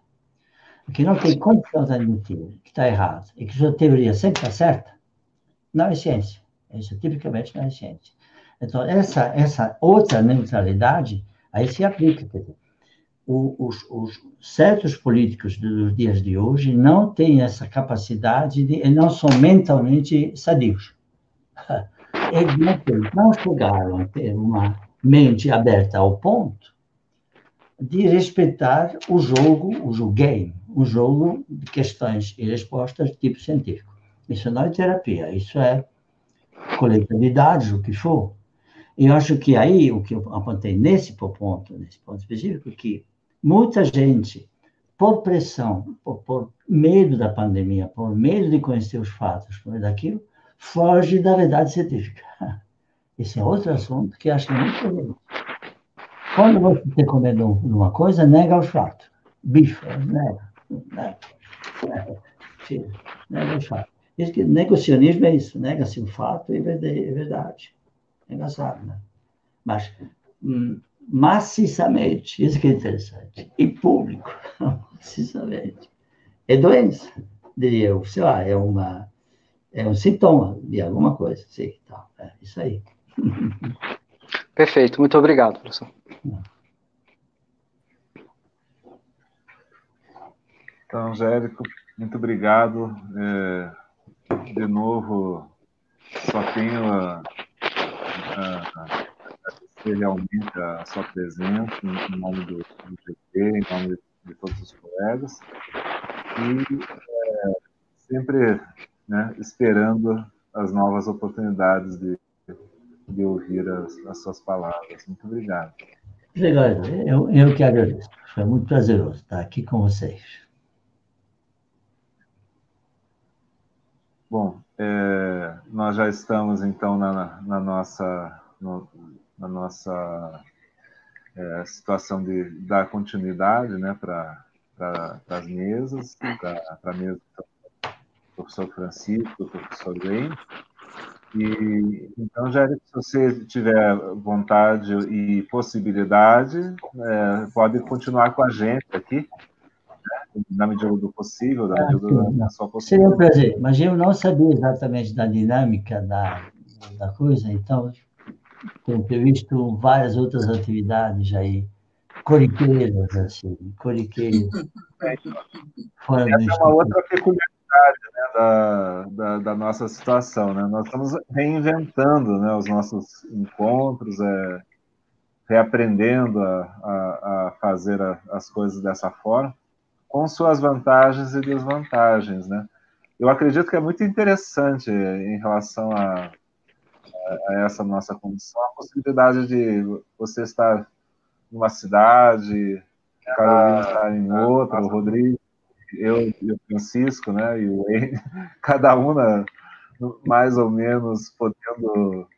que não tem condição de admitir que está errado e que sua teoria sempre está certa, não é ciência. Isso tipicamente não é ciência. Então, essa outra neutralidade, aí se aplica. Quer dizer, os certos políticos dos dias de hoje não têm essa capacidade não são mentalmente sadios. Eles não chegaram a ter uma mente aberta ao ponto de respeitar o game, o jogo de questões e respostas de tipo científico. Isso não é terapia, isso é coletividade, o que for. E eu acho que aí, o que eu apontei nesse ponto específico, que muita gente, por pressão, por medo da pandemia, por medo de conhecer os fatos, por medo daquilo, foge da verdade científica. Esse é outro assunto que acho que é muito importante. Quando você está comendo uma coisa, nega o fato. Bife, nega. Nega o fato. Isso que negacionismo é isso, nega-se o fato e é verdade. É engraçado, né? Mas maciçamente, isso que é interessante, e público, maciçamente. É doença, diria eu, sei lá, é um sintoma de alguma coisa, sim, tá, é isso aí. Perfeito, muito obrigado, professor. Então, Angélico, muito obrigado. De novo, só tenho a agradecer realmente a sua presença em nome do GT, em nome de todos os colegas, e sempre, né, esperando as novas oportunidades de ouvir as suas palavras. Muito obrigado. Obrigado, eu que agradeço. Foi muito prazeroso estar aqui com vocês. Bom, nós já estamos, então, na nossa situação de dar continuidade, né, para as mesas, para a mesa do professor Francisco, do professor Wayne. E, então, Jérico, se você tiver vontade e possibilidade, pode continuar com a gente aqui, né, na medida do possível, na medida da sua possibilidade. Seria um prazer, mas eu não sabia exatamente da dinâmica da coisa, então tenho previsto várias outras atividades aí, corriqueiras, assim, fora do Essa é uma outra peculiaridade, né, da nossa situação, né? Nós estamos reinventando, né, os nossos encontros, reaprendendo a fazer as coisas dessa forma, com suas vantagens e desvantagens, né? Eu acredito que é muito interessante em relação a essa nossa condição, a possibilidade de você estar numa cidade, Carolina estar em outra, o Rodrigo, eu e o Francisco, né, e o Wayne, cada uma mais ou menos podendo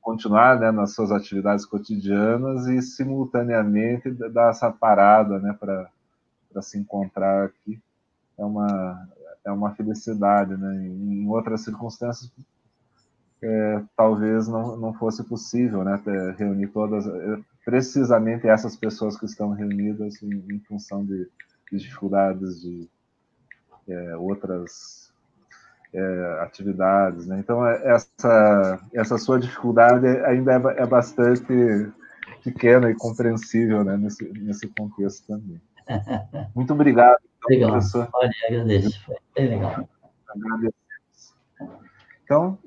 continuar, né, nas suas atividades cotidianas e simultaneamente dar essa parada, né, para se encontrar aqui. É uma felicidade, né? Em outras circunstâncias talvez não fosse possível, né, reunir todas, precisamente essas pessoas que estão reunidas em função de dificuldades de outras atividades, né? Então essa sua dificuldade ainda é bastante pequena e compreensível, né, nesse contexto também. Muito obrigado, então, legal. professor. Olha, agradeço, foi bem legal. Agradecemos. Então,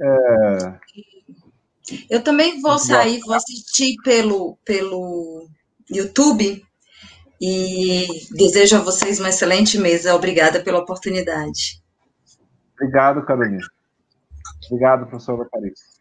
eu também vou sair, vou assistir pelo YouTube e desejo a vocês uma excelente mesa. Obrigada pela oportunidade. Obrigado, Carolina. Obrigado, professor Paris.